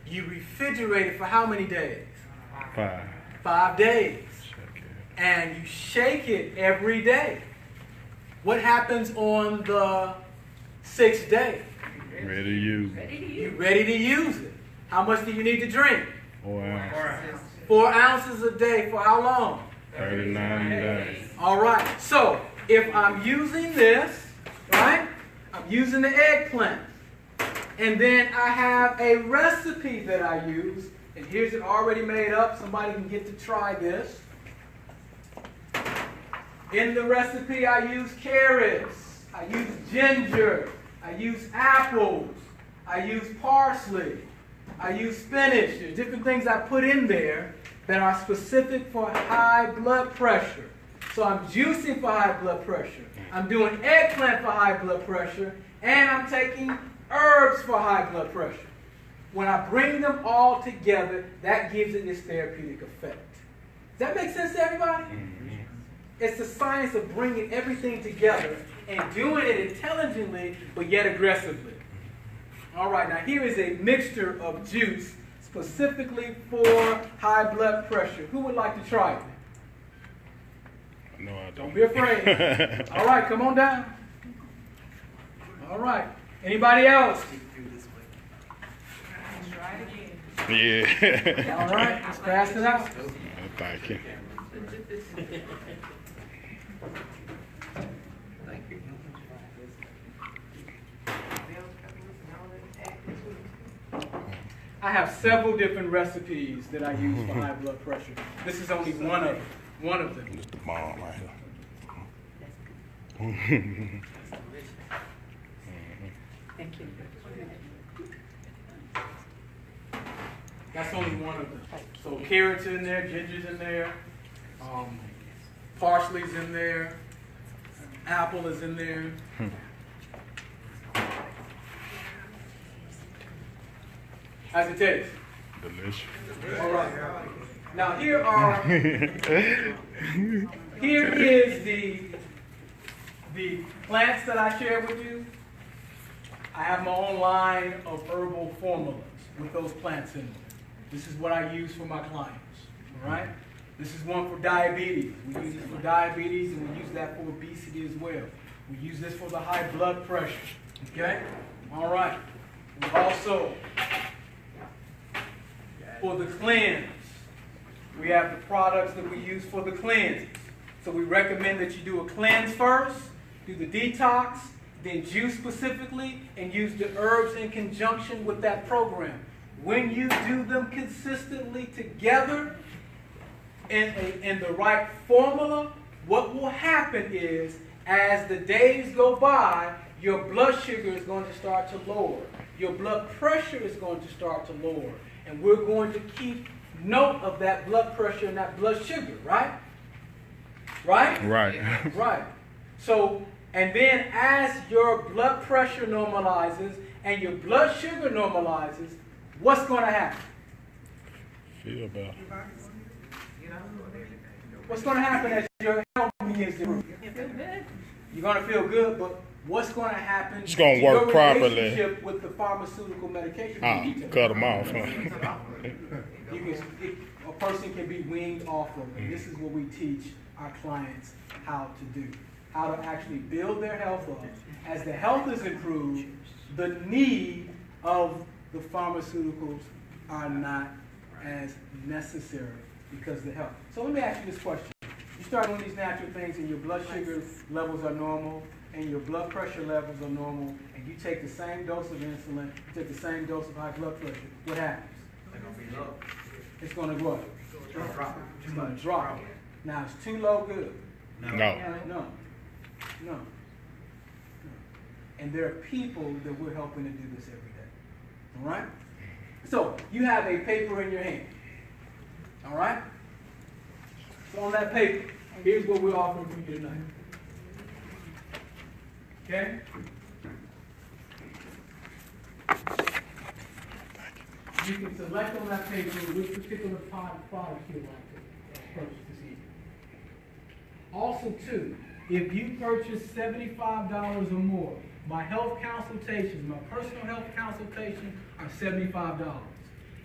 You refrigerate it for how many days? 5. 5 days. And you shake it every day. What happens on the 6th day? Ready to use. You're ready to use it. How much do you need to drink? 4 ounces. 4 ounces a day for how long? 39 days. All right. So if I'm using this, right? I'm using the eggplant. And then I have a recipe that I use. And here's it already made up. Somebody can get to try this. In the recipe, I use carrots. I use ginger. I use apples. I use parsley. I use spinach. There's different things I put in there that are specific for high blood pressure. So I'm juicing for high blood pressure. I'm doing eggplant for high blood pressure. And I'm taking herbs for high blood pressure. When I bring them all together, that gives it its therapeutic effect. Does that make sense to everybody? It's the science of bringing everything together and doing it intelligently, but yet aggressively. All right, now here is a mixture of juice specifically for high blood pressure. Who would like to try it? No, I don't. Don't be afraid. All right, come on down. All right. Anybody else? Yeah. All right, let's pass it out. Thank you. I have several different recipes that I use for high blood pressure. This is only one of them. Just the bomb right here. Thank you. That's only one of them. So carrots in there, ginger's in there, parsley's in there, apple is in there. How's it taste? Delicious. All right. Now here is the plants that I shared with you. I have my own line of herbal formulas with those plants in them. This is what I use for my clients. All right. This is one for diabetes. We use it for diabetes, and we use that for obesity as well. We use this for the high blood pressure. Okay. All right. We also, for the cleanse, we have the products that we use for the cleanse. So we recommend that you do a cleanse first, do the detox, then juice specifically, and use the herbs in conjunction with that program. When you do them consistently together in the right formula, what will happen is, as the days go by, your blood sugar is going to start to lower. Your blood pressure is going to start to lower. And we're going to keep note of that blood pressure and that blood sugar, right? Right? Right. Right. So, and then as your blood pressure normalizes and your blood sugar normalizes, what's going to happen? Feel better. What's going to happen as your health begins to improve? You're going to feel good, but what's going to happen It's gonna to work your properly. relationship with the pharmaceutical medication? you take? Cut them off. Huh? A person can be weaned off of it. This is what we teach our clients how to do. How to actually build their health up. As the health is improved, the need of the pharmaceuticals are not as necessary because of the health. So let me ask you this question. You start doing these natural things and your blood sugar levels are normal and your blood pressure levels are normal, and you take the same dose of insulin, you take the same dose of high blood pressure, what happens? They're gonna be low. It's going to what? Drop. It's going to drop. Now, it's too low good. No. No. No. And there are people that we're helping to do this every day. All right? So, you have a paper in your hand. All right? So, on that paper, here's what we're offering for you tonight. Okay? You can select on that paper which particular product you'd like to purchase this evening. Also, too, if you purchase $75 or more, my health consultations, my personal health consultations are $75.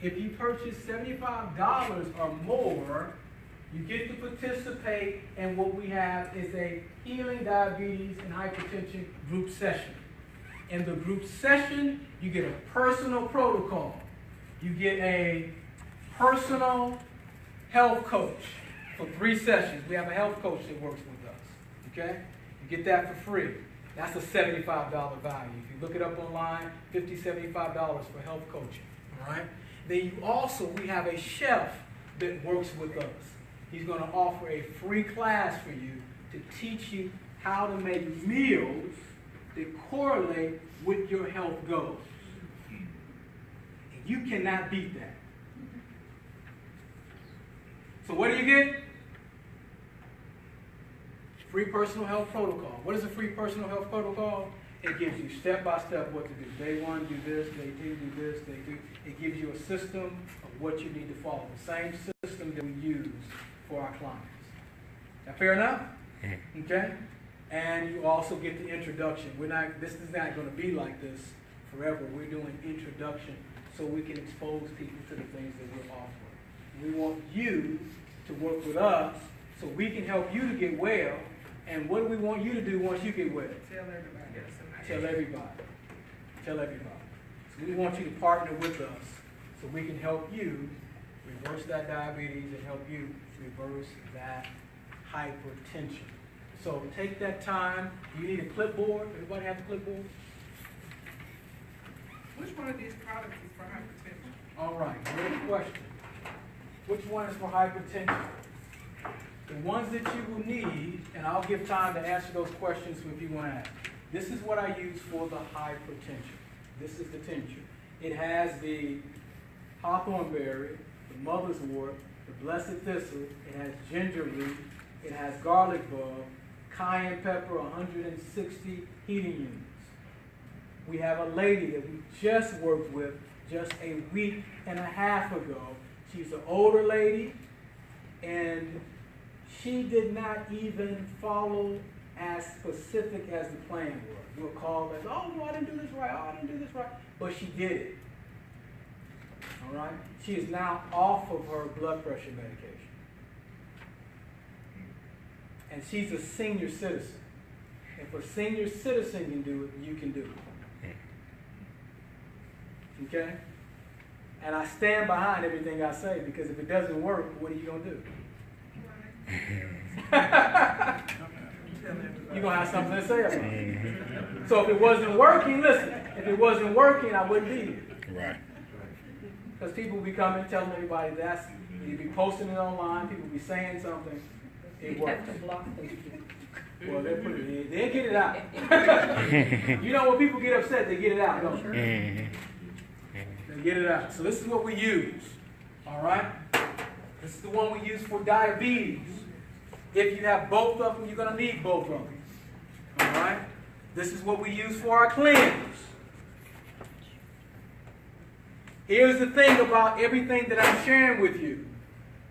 If you purchase $75 or more, you get to participate in what we have is a Healing Diabetes and Hypertension group session. In the group session, you get a personal protocol. You get a personal health coach for 3 sessions. We have a health coach that works with us. Okay? You get that for free. That's a $75 value. If you look it up online, $50, $75 for health coaching. All right? Then you also, we have a chef that works with us. He's going to offer a free class for you to teach you how to make meals that correlate with your health goals. And you cannot beat that. So what do you get? Free personal health protocol. What is a free personal health protocol? It gives you step-by-step what to do. Day 1, do this. Day 2, do this. Day 3. It gives you a system of what you need to follow. The same system that we use for our clients. Now, fair enough? Okay? And you also get the introduction. This is not going to be like this forever. We're doing introduction so we can expose people to the things that we're offering. We want you to work with us so we can help you to get well. And what do we want you to do once you get well? Tell everybody. Tell everybody. Tell everybody. So we want you to partner with us so we can help you reverse that diabetes and help you reverse that hypertension. So take that time. Do you need a clipboard? Everybody have a clipboard? Which one of these products is for hypertension? All right, great question. Which one is for hypertension? The ones that you will need, and I'll give time to answer those questions if you want to ask. This is what I use for the hypertension. This is the tincture. It has the hawthorn berry, the mother's wort, the blessed thistle, it has ginger root, it has garlic bulb, cayenne pepper, 160 heating units. We have a lady that we just worked with just a week and a half ago. She's an older lady, and she did not even follow as specific as the plan was. We'll call her, oh, no, I didn't do this right, oh, I didn't do this right. But she did it. All right? She is now off of her blood pressure medication. And she's a senior citizen. If a senior citizen can do it, you can do it. Okay? And I stand behind everything I say, because if it doesn't work, what are you going to do? you're going to have something to say about it. So if it wasn't working, listen, if it wasn't working, I wouldn't be here. Right. Because people be coming, telling everybody that's, you be posting it online, people be saying something, it You works. have to block those people. Well, they'll put it in, they'll get it out. You know when people get upset, they get it out, don't they? They get it out. So this is what we use, all right? This is the one we use for diabetes. If you have both of them, you're going to need both of them, all right? This is what we use for our cleanse. Here's the thing about everything that I'm sharing with you.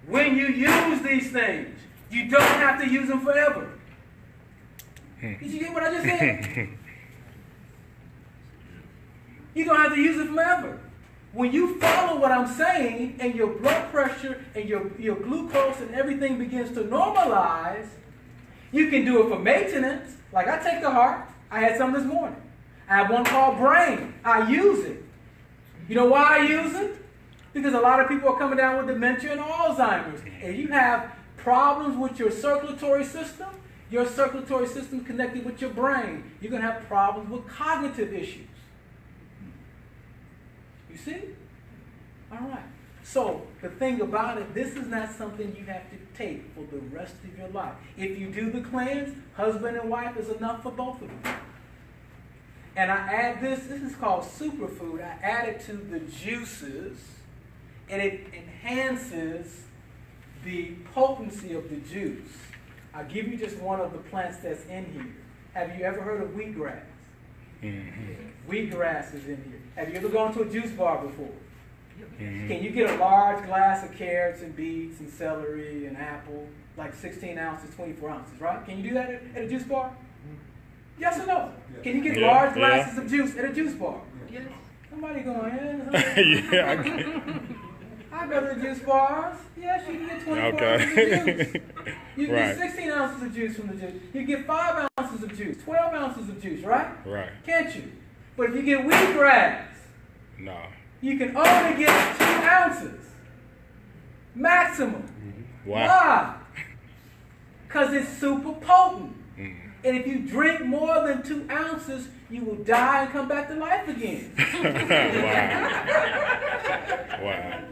When you use these things, you don't have to use them forever. Did you get what I just said? You don't have to use it forever. When you follow what I'm saying and your blood pressure and your glucose and everything begins to normalize, you can do it for maintenance. Like I take the heart. I had some this morning. I have one called brain. I use it. You know why I use it? Because a lot of people are coming down with dementia and Alzheimer's. And you have problems with your circulatory system connected with your brain. You're going to have problems with cognitive issues. You see? All right. So the thing about it, this is not something you have to take for the rest of your life. If you do the cleanse, husband and wife is enough for both of you. And I add this is called superfood. I add it to the juices, and it enhances the potency of the juice. I'll give you just one of the plants that's in here. Have you ever heard of wheatgrass? Mm-hmm. Wheatgrass is in here. Have you ever gone to a juice bar before? Mm-hmm. Can you get a large glass of carrots and beets and celery and apple, like 16 ounces, 24 ounces, right? Can you do that at a juice bar? Yes or no? Yeah. Can you get large glasses of juice at a juice bar? Yes. Somebody going, yeah, I can. I go to the juice bars. Yes, you can get 24 ounces of juice. You can get 16 ounces of juice from the juice. You get 5 ounces of juice, 12 ounces of juice, right? Right. Can't you? But if you get wheatgrass, no. You can only get 2 ounces. Maximum. Mm-hmm. Wow. Why? Because it's super potent. Mm-hmm. And if you drink more than 2 ounces, you will die and come back to life again. Wow. Wow.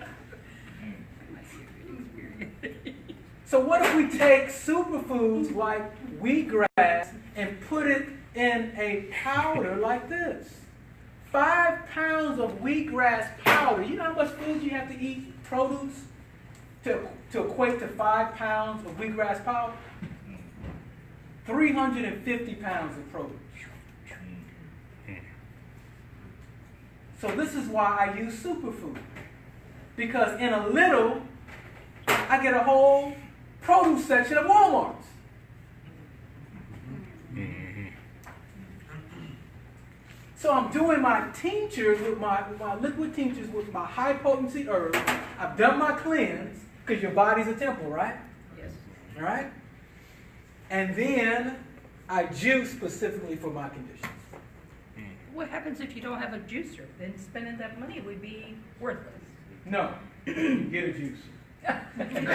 So what if we take superfoods like wheatgrass and put it in a powder like this? 5 pounds of wheatgrass powder. You know how much food you have to eat, produce, to equate to 5 pounds of wheatgrass powder? 350 pounds of produce. So this is why I use superfood. Because in a little, I get a whole produce section of Walmart's. So I'm doing my tinctures with my liquid tinctures with my high potency herbs. I've done my cleanse, because your body's a temple, right? Yes. All right? And then I juice specifically for my conditions. What happens if you don't have a juicer? Then spending that money would be worthless. No, you get a juicer. Everything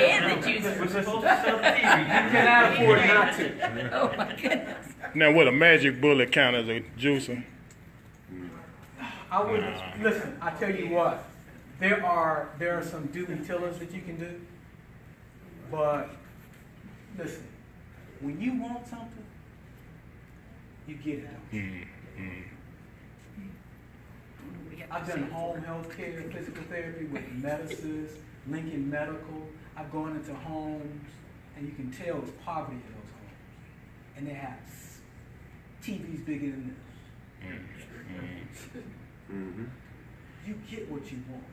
and the juicer. We're supposed to sell the TV. You cannot afford not to. Oh my goodness. Now, would a magic bullet count as a juicer? I would listen. I tell you what, there are some doobie tillers that you can do, but listen, when you want something, you get it. I've done home health care, physical therapy with medicines, Lincoln Medical. I've gone into homes, and you can tell it's poverty in those homes, and they have TVs bigger than this. You get what you want.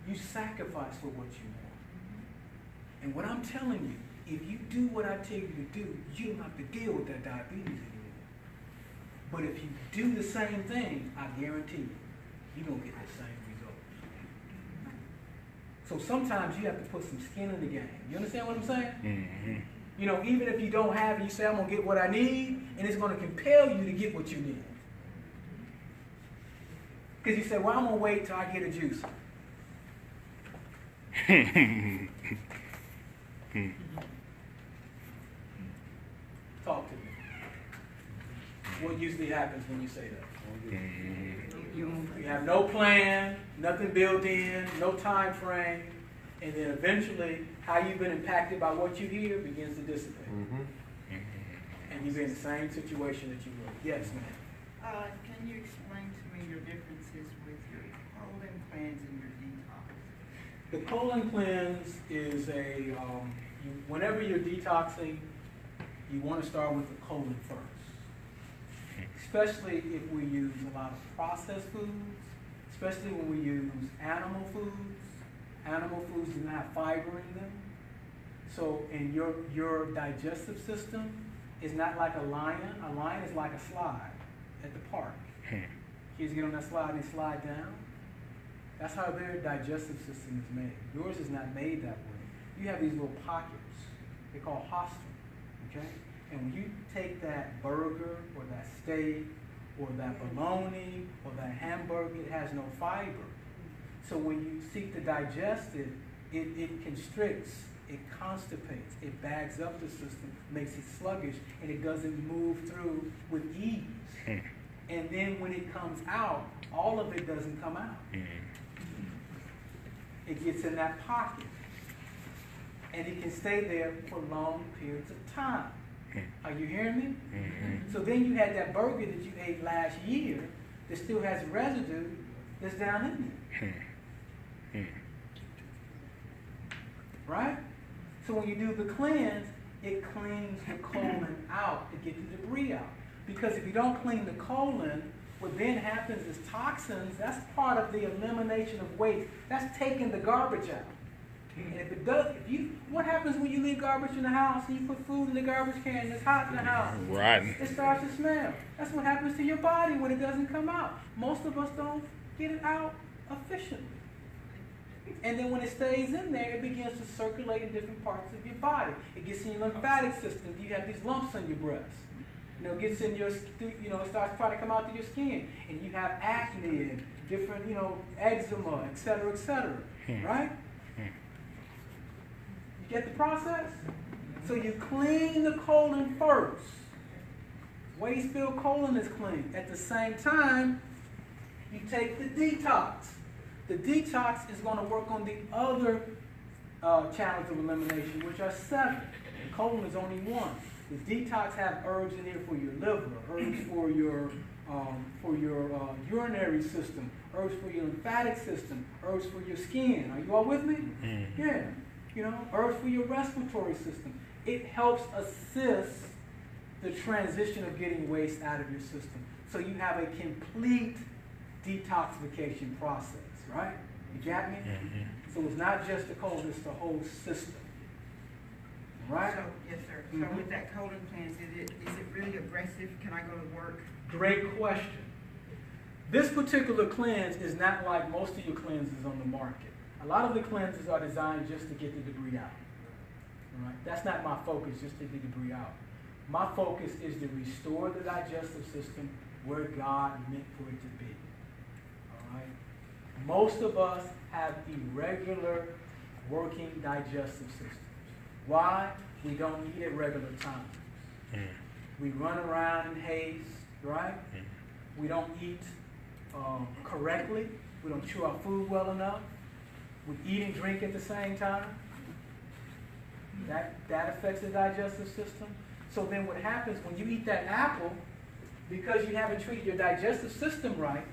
You sacrifice for what you want. And what I'm telling you, if you do what I tell you to do, you don't have to deal with that diabetes anymore. But if you do the same thing, I guarantee you, you're going to get the same results. So sometimes you have to put some skin in the game. You understand what I'm saying? You know, even if you don't have it, you say, I'm going to get what I need, and it's going to compel you to get what you need. Because you say, well, I'm going to wait till I get a juice. what usually happens when you say that? You have no plan, nothing built in, no time frame, and then eventually how you've been impacted by what you hear begins to dissipate. And you're in the same situation that you were. Yes, ma'am. Can you explain to me your differences with your colon cleanse and your detox? The colon cleanse is whenever you're detoxing, you want to start with the colon first. Especially if we use a lot of processed foods, especially when we use animal foods. Animal foods do not have fiber in them. So, and your digestive system is not like a lion. A lion is like a slide at the park. Kids get on that slide and slide down. That's how their digestive system is made. Yours is not made that way. You have these little pockets. They're called hostel, okay? And when you take that burger or that steak or that bologna or that hamburger, it has no fiber. So when you seek to digest it, it constricts, it constipates, it bags up the system, makes it sluggish, and it doesn't move through with ease. And then when it comes out, all of it doesn't come out. It gets in that pocket. And it can stay there for long periods of time. Are you hearing me? So then you had that burger that you ate last year that still has residue that's down in there. Right? So when you do the cleanse, it cleans the colon out to get the debris out. Because if you don't clean the colon, what then happens is toxins, that's part of the elimination of waste. That's taking the garbage out. And if it does, what happens when you leave garbage in the house and you put food in the garbage can and it's hot in the house? Rotten. It starts to smell. That's what happens to your body when it doesn't come out. Most of us don't get it out efficiently. And then when it stays in there, it begins to circulate in different parts of your body. It gets in your lymphatic system. You have these lumps on your breast. It gets in your, it starts trying to come out to your skin. And you have acne and different, eczema, et cetera, right? You get the process? So you clean the colon first. Waste-filled colon is clean. At the same time, you take the detox. The detox is going to work on the other channels of elimination, which are 7. The colon is only 1. The detox have herbs in here for your liver, herbs for your urinary system, herbs for your lymphatic system, herbs for your skin. Are you all with me? Yeah. Herbs for your respiratory system. It helps assist the transition of getting waste out of your system. So you have a complete detoxification process, right? You got me? So it's not just the colon, it's the whole system. Right? So, yes, sir. So with that colon cleanse, is it really aggressive? Can I go to work? Great question. This particular cleanse is not like most of your cleanses on the market. A lot of the cleanses are designed just to get the debris out. All right? That's not my focus, just to get the debris out. My focus is to restore the digestive system where God meant for it to be. All right? Most of us have irregular working digestive systems. Why? We don't eat at regular times. We run around in haste, right? We don't eat correctly. We don't chew our food well enough. We eat and drink at the same time. That affects the digestive system. So then what happens when you eat that apple, because you haven't treated your digestive system right,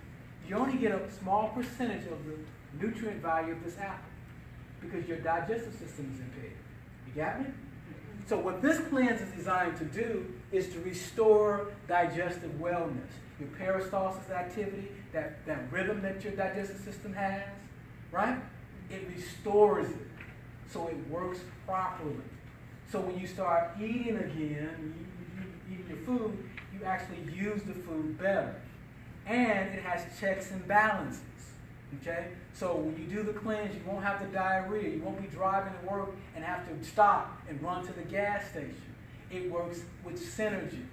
you only get a small percentage of the nutrient value of this apple because your digestive system is impaired. You got me? So what this cleanse is designed to do is to restore digestive wellness. Your peristalsis activity, that rhythm that your digestive system has, right? It restores it so it works properly. So when you start eating again, you eat your food, you actually use the food better. And it has checks and balances. Okay? So when you do the cleanse, you won't have the diarrhea. You won't be driving to work and have to stop and run to the gas station. It works with synergy,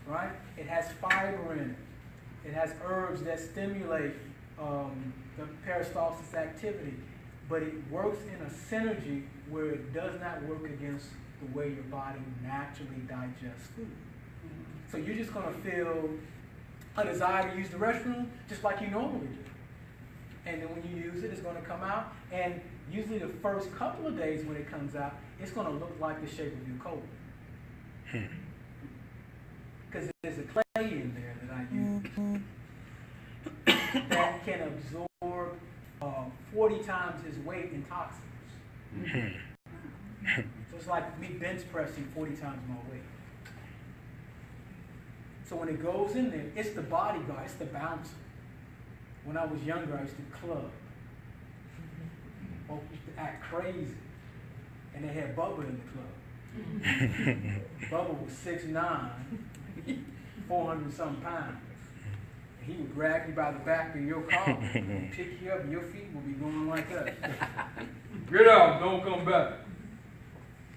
right? It has fiber in it. It has herbs that stimulate the peristalsis activity. But it works in a synergy where it does not work against the way your body naturally digests food. So you're just gonna feel a desire to use the restroom just like you normally do. And then when you use it, it's gonna come out. And usually the first couple of days when it comes out, it's gonna look like the shape of your colon. Because there's a clay in there that I use that can absorb 40 times his weight in toxins. So it's like me bench pressing 40 times my weight. So when it goes in there, it's the bodyguard, it's the bouncer. When I was younger, I used to club. Folks used to act crazy. And they had Bubba in the club. Bubba was 6'9", 400-something pounds. And he would grab you by the back of your car and pick you up, and your feet would be going like that. Get out, don't come back.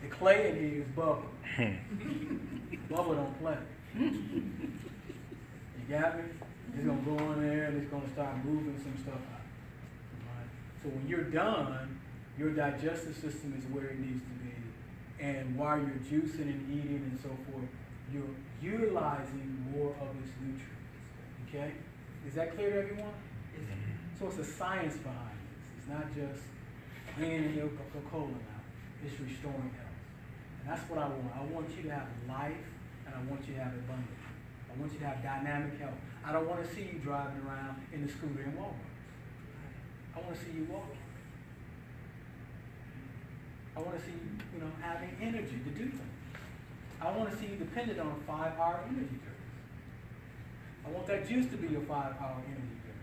The clay in here is Bubba. Bubba don't play. You got me? It's going to go in there and it's going to start moving some stuff out. Right? So when you're done, your digestive system is where it needs to be. And while you're juicing and eating and so forth, you're utilizing more of its nutrients. Okay? Is that clear to everyone? So it's a science behind this. It's not just cleaning your colon out. It's restoring health. And that's what I want. I want you to have life, and I want you to have abundance. I want you to have dynamic health. I don't want to see you driving around in the scooter in Walmart. I want to see you walking. I want to see you, having energy to do things. I want to see you dependent on a 5-hour energy drink. I want that juice to be your 5-hour energy drink.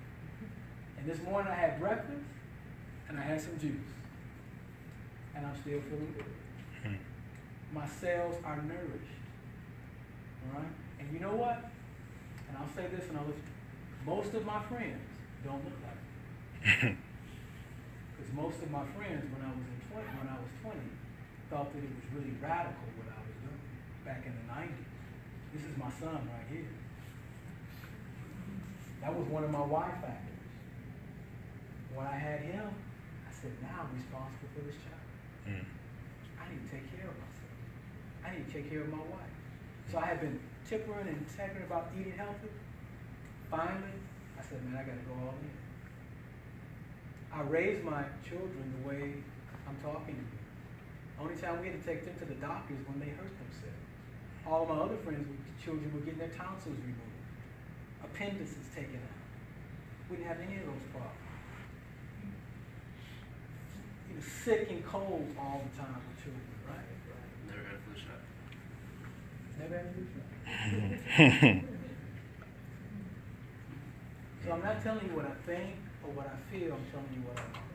And this morning I had breakfast, and I had some juice. And I'm still feeling good. My cells are nourished. All right? And you know what? And I'll say this, and I'll listen. Most of my friends don't look like me. Because most of my friends, when I was 20, thought that it was really radical what I was doing back in the 90s. This is my son right here. That was one of my why factors. When I had him, I said, now I'm responsible for this child. I need to take care of myself. I need to take care of my wife. So I have been tippering and tackling about eating healthy. Finally, I said, man, I got to go all in. I raised my children the way I'm talking to you. Only time we had to take them to the doctor is when they hurt themselves. All my other friends, children were getting their tonsils removed, appendixes taken out. We didn't have any of those problems. Sick and cold all the time with children, right? Never had a flu shot. Never had a flu shot. So I'm not telling you what I think or what I feel, I'm telling you what I know.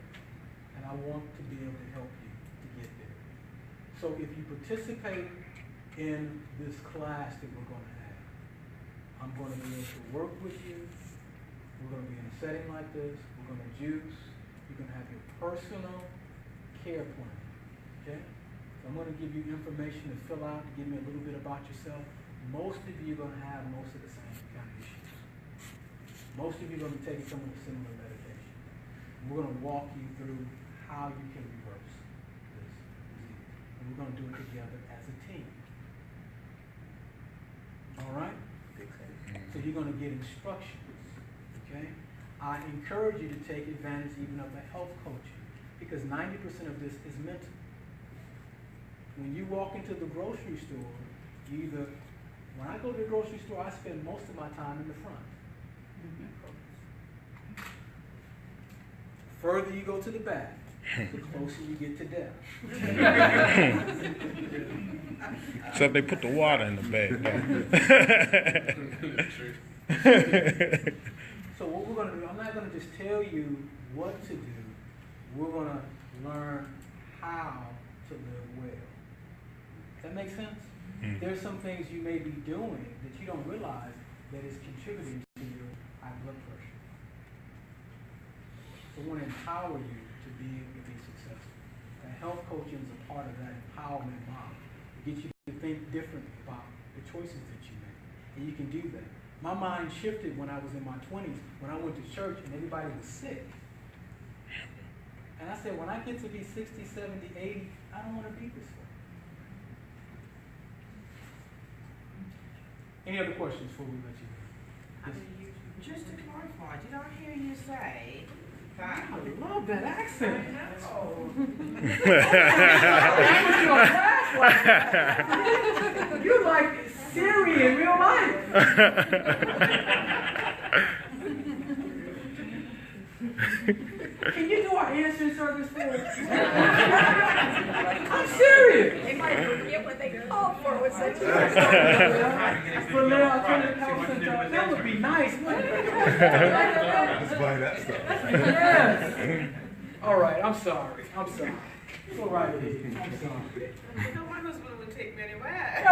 And I want to be able to help you to get there. So if you participate in this class that we're going to have, I'm going to be able to work with you. We're going to be in a setting like this. We're going to juice. You're going to have your personal care plan. Okay? So I'm going to give you information to fill out, to give me a little bit about yourself. Most of you are going to have most of the same kind of issues. Most of you are going to be taking some of the similar medication. We're going to walk you through how you can reverse this disease. And we're going to do it together as a team. All right? So you're going to get instructions. Okay? I encourage you to take advantage even of the health coaching, because 90% of this is mental. When you walk into the grocery store, when I go to the grocery store, I spend most of my time in the front. The further you go to the back, the closer you get to death. Except they put the water in the bag. So what we're going to do, I'm not going to just tell you what to do. We're going to learn how to live well. Does that make sense? There's some things you may be doing that you don't realize that is contributing to your high blood pressure. So we want to empower you to be able to be successful. And health coaching is a part of that empowerment model. It gets you to think differently about the choices that you make. And you can do that. My mind shifted when I was in my 20s, when I went to church and everybody was sick. And I said, when I get to be 60, 70, 80, I don't want to be this way. Any other questions before we let you go? Just to clarify, did I hear you say that? I love that accent. You're like Siri in real life. Can you do our answering service for us? I'm serious. They might forget what they called for with such Valere Alternative Health Center. That would be nice, wouldn't it? Let's buy that stuff. Yes. All right, I'm sorry. Go right ahead. I'm sorry. No, my husband would take me anywhere.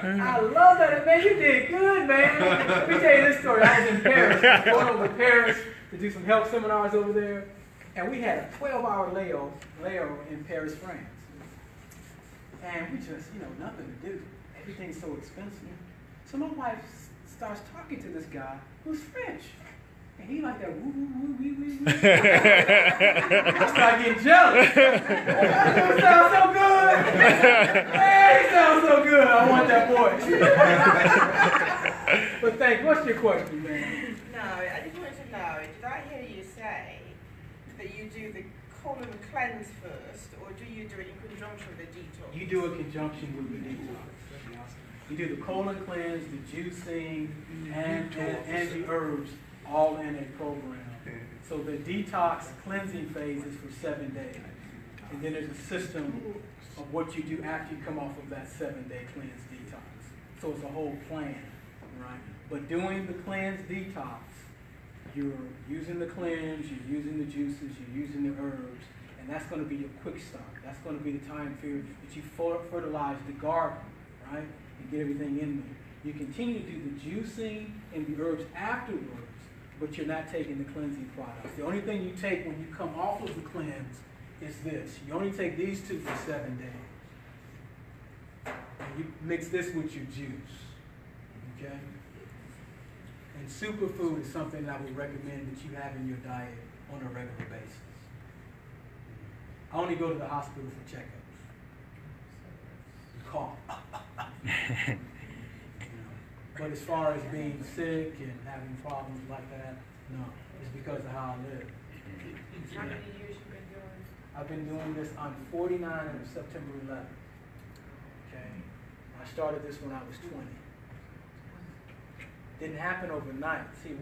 I love that. Man, you did good, man. Let me tell you this story. I was in Paris. I was going over to Paris to do some health seminars over there. And we had a 12-hour layover in Paris, France. And we just, nothing to do. Everything's so expensive. So my wife starts talking to this guy who's French. And he like that, woo, woo, woo, wee, wee, wee. I start getting jealous. That sounds so good. Man, he sounds so good. I want that voice. But what's your question, man? No, I just wanted to know, did I hear you say that you do the colon cleanse first, or do you do it in conjunction with the detox? You do a conjunction with the detox. You do the colon cleanse, the juicing, and the herbs all in a program. So the detox cleansing phase is for 7 days. And then there's a system of what you do after you come off of that 7-day cleanse detox. So it's a whole plan, right? But doing the cleanse detox, you're using the cleanse, you're using the juices, you're using the herbs, and that's going to be your quick start. That's going to be the time period that you fertilize the garden, right? And get everything in there. You continue to do the juicing and the herbs afterwards, but you're not taking the cleansing products. The only thing you take when you come off of the cleanse is this. You only take these two for 7 days. And you mix this with your juice. Okay? And superfood is something that I would recommend that you have in your diet on a regular basis. I only go to the hospital for checkups. You cough. But as far as being sick and having problems like that, no. It's because of how I live. How many years have you been doing? I've been doing this. I'm 49 on September 11th. Okay? I started this when I was 20. Didn't happen overnight. See,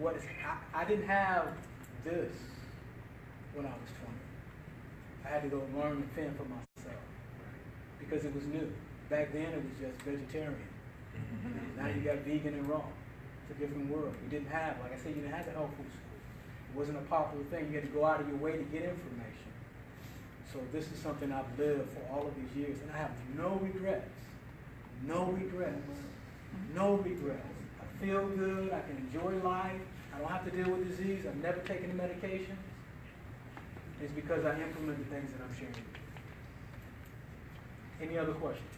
I didn't have this when I was 20. I had to go learn and fend for myself because it was new. Back then, it was just vegetarian. Now you got vegan and raw. It's a different world. We didn't have, like I said, you didn't have the health food school. It wasn't a popular thing. You had to go out of your way to get information. So this is something I've lived for all of these years, and I have no regrets. No regrets. No regrets. I feel good. I can enjoy life. I don't have to deal with disease. I've never taken the medication. It's because I implement the things that I'm sharing with you. Any other questions?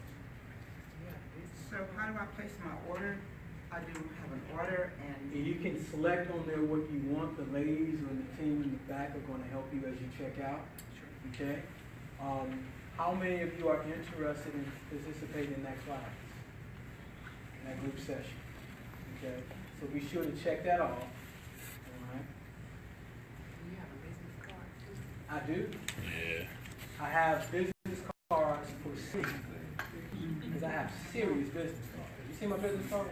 So how do I place my order? I do have an order, and You can select on there what you want. The ladies or the team in the back are going to help you as you check out. Okay? How many of you are interested in participating in that class? In that group session? Okay? So be sure to check that off. All right? You have a business card too? I do. Yeah. I have business cards for serious. Because I have serious business cards. You see my business card?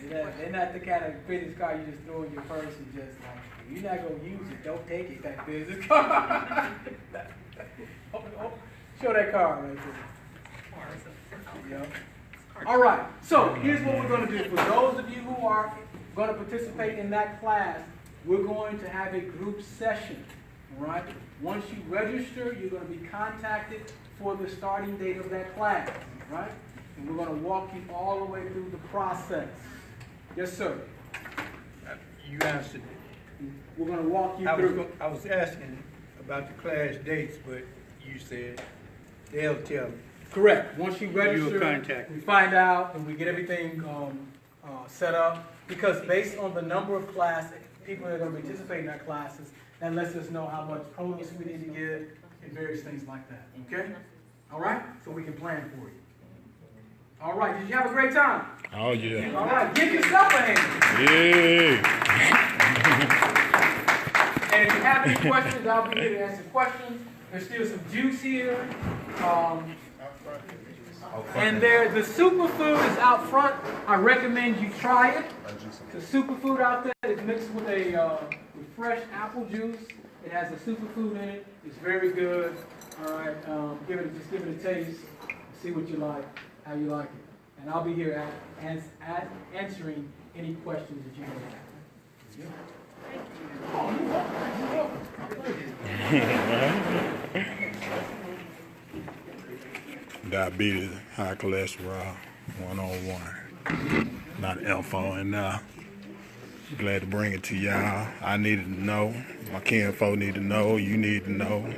They're not the kind of business card you just throw in your purse and just like, if you're not going to use it, don't take it, that business card. Show that card right there. Yep. All right, so here's what we're going to do. For those of you who are going to participate in that class, we're going to have a group session. All right? Once you register, you're going to be contacted for the starting date of that class. Right? And we're going to walk you all the way through the process. Yes, sir. You answered. We're going to walk you I through. was asking about the class dates, but you said they'll tell me. Correct. Once you register, You'll contact we me. find out and we get everything set up. Because based on the number of classes, people that are going to participate in our classes, that lets us know how much produce we need to give and various things like that. Okay? All right? So we can plan for you. All right, did you have a great time? Oh, yeah. All right, give yourself a hand. Yeah. And if you have any questions, I'll be here to answer questions. There's still some juice here. And the superfood is out front. I recommend you try it. The superfood out there is mixed with with fresh apple juice. It has a superfood in it. It's very good. All right, just give it a taste. See what you like, how you like it. And I'll be here answering any questions that you may have. Yeah. Oh, you're welcome. Diabetes, high cholesterol, 101. Not info, and glad to bring it to y'all. I needed to know. My kinfolk need to know. You need to know.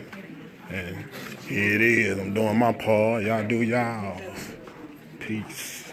And here it is. I'm doing my part. Y'all do y'all. Peace.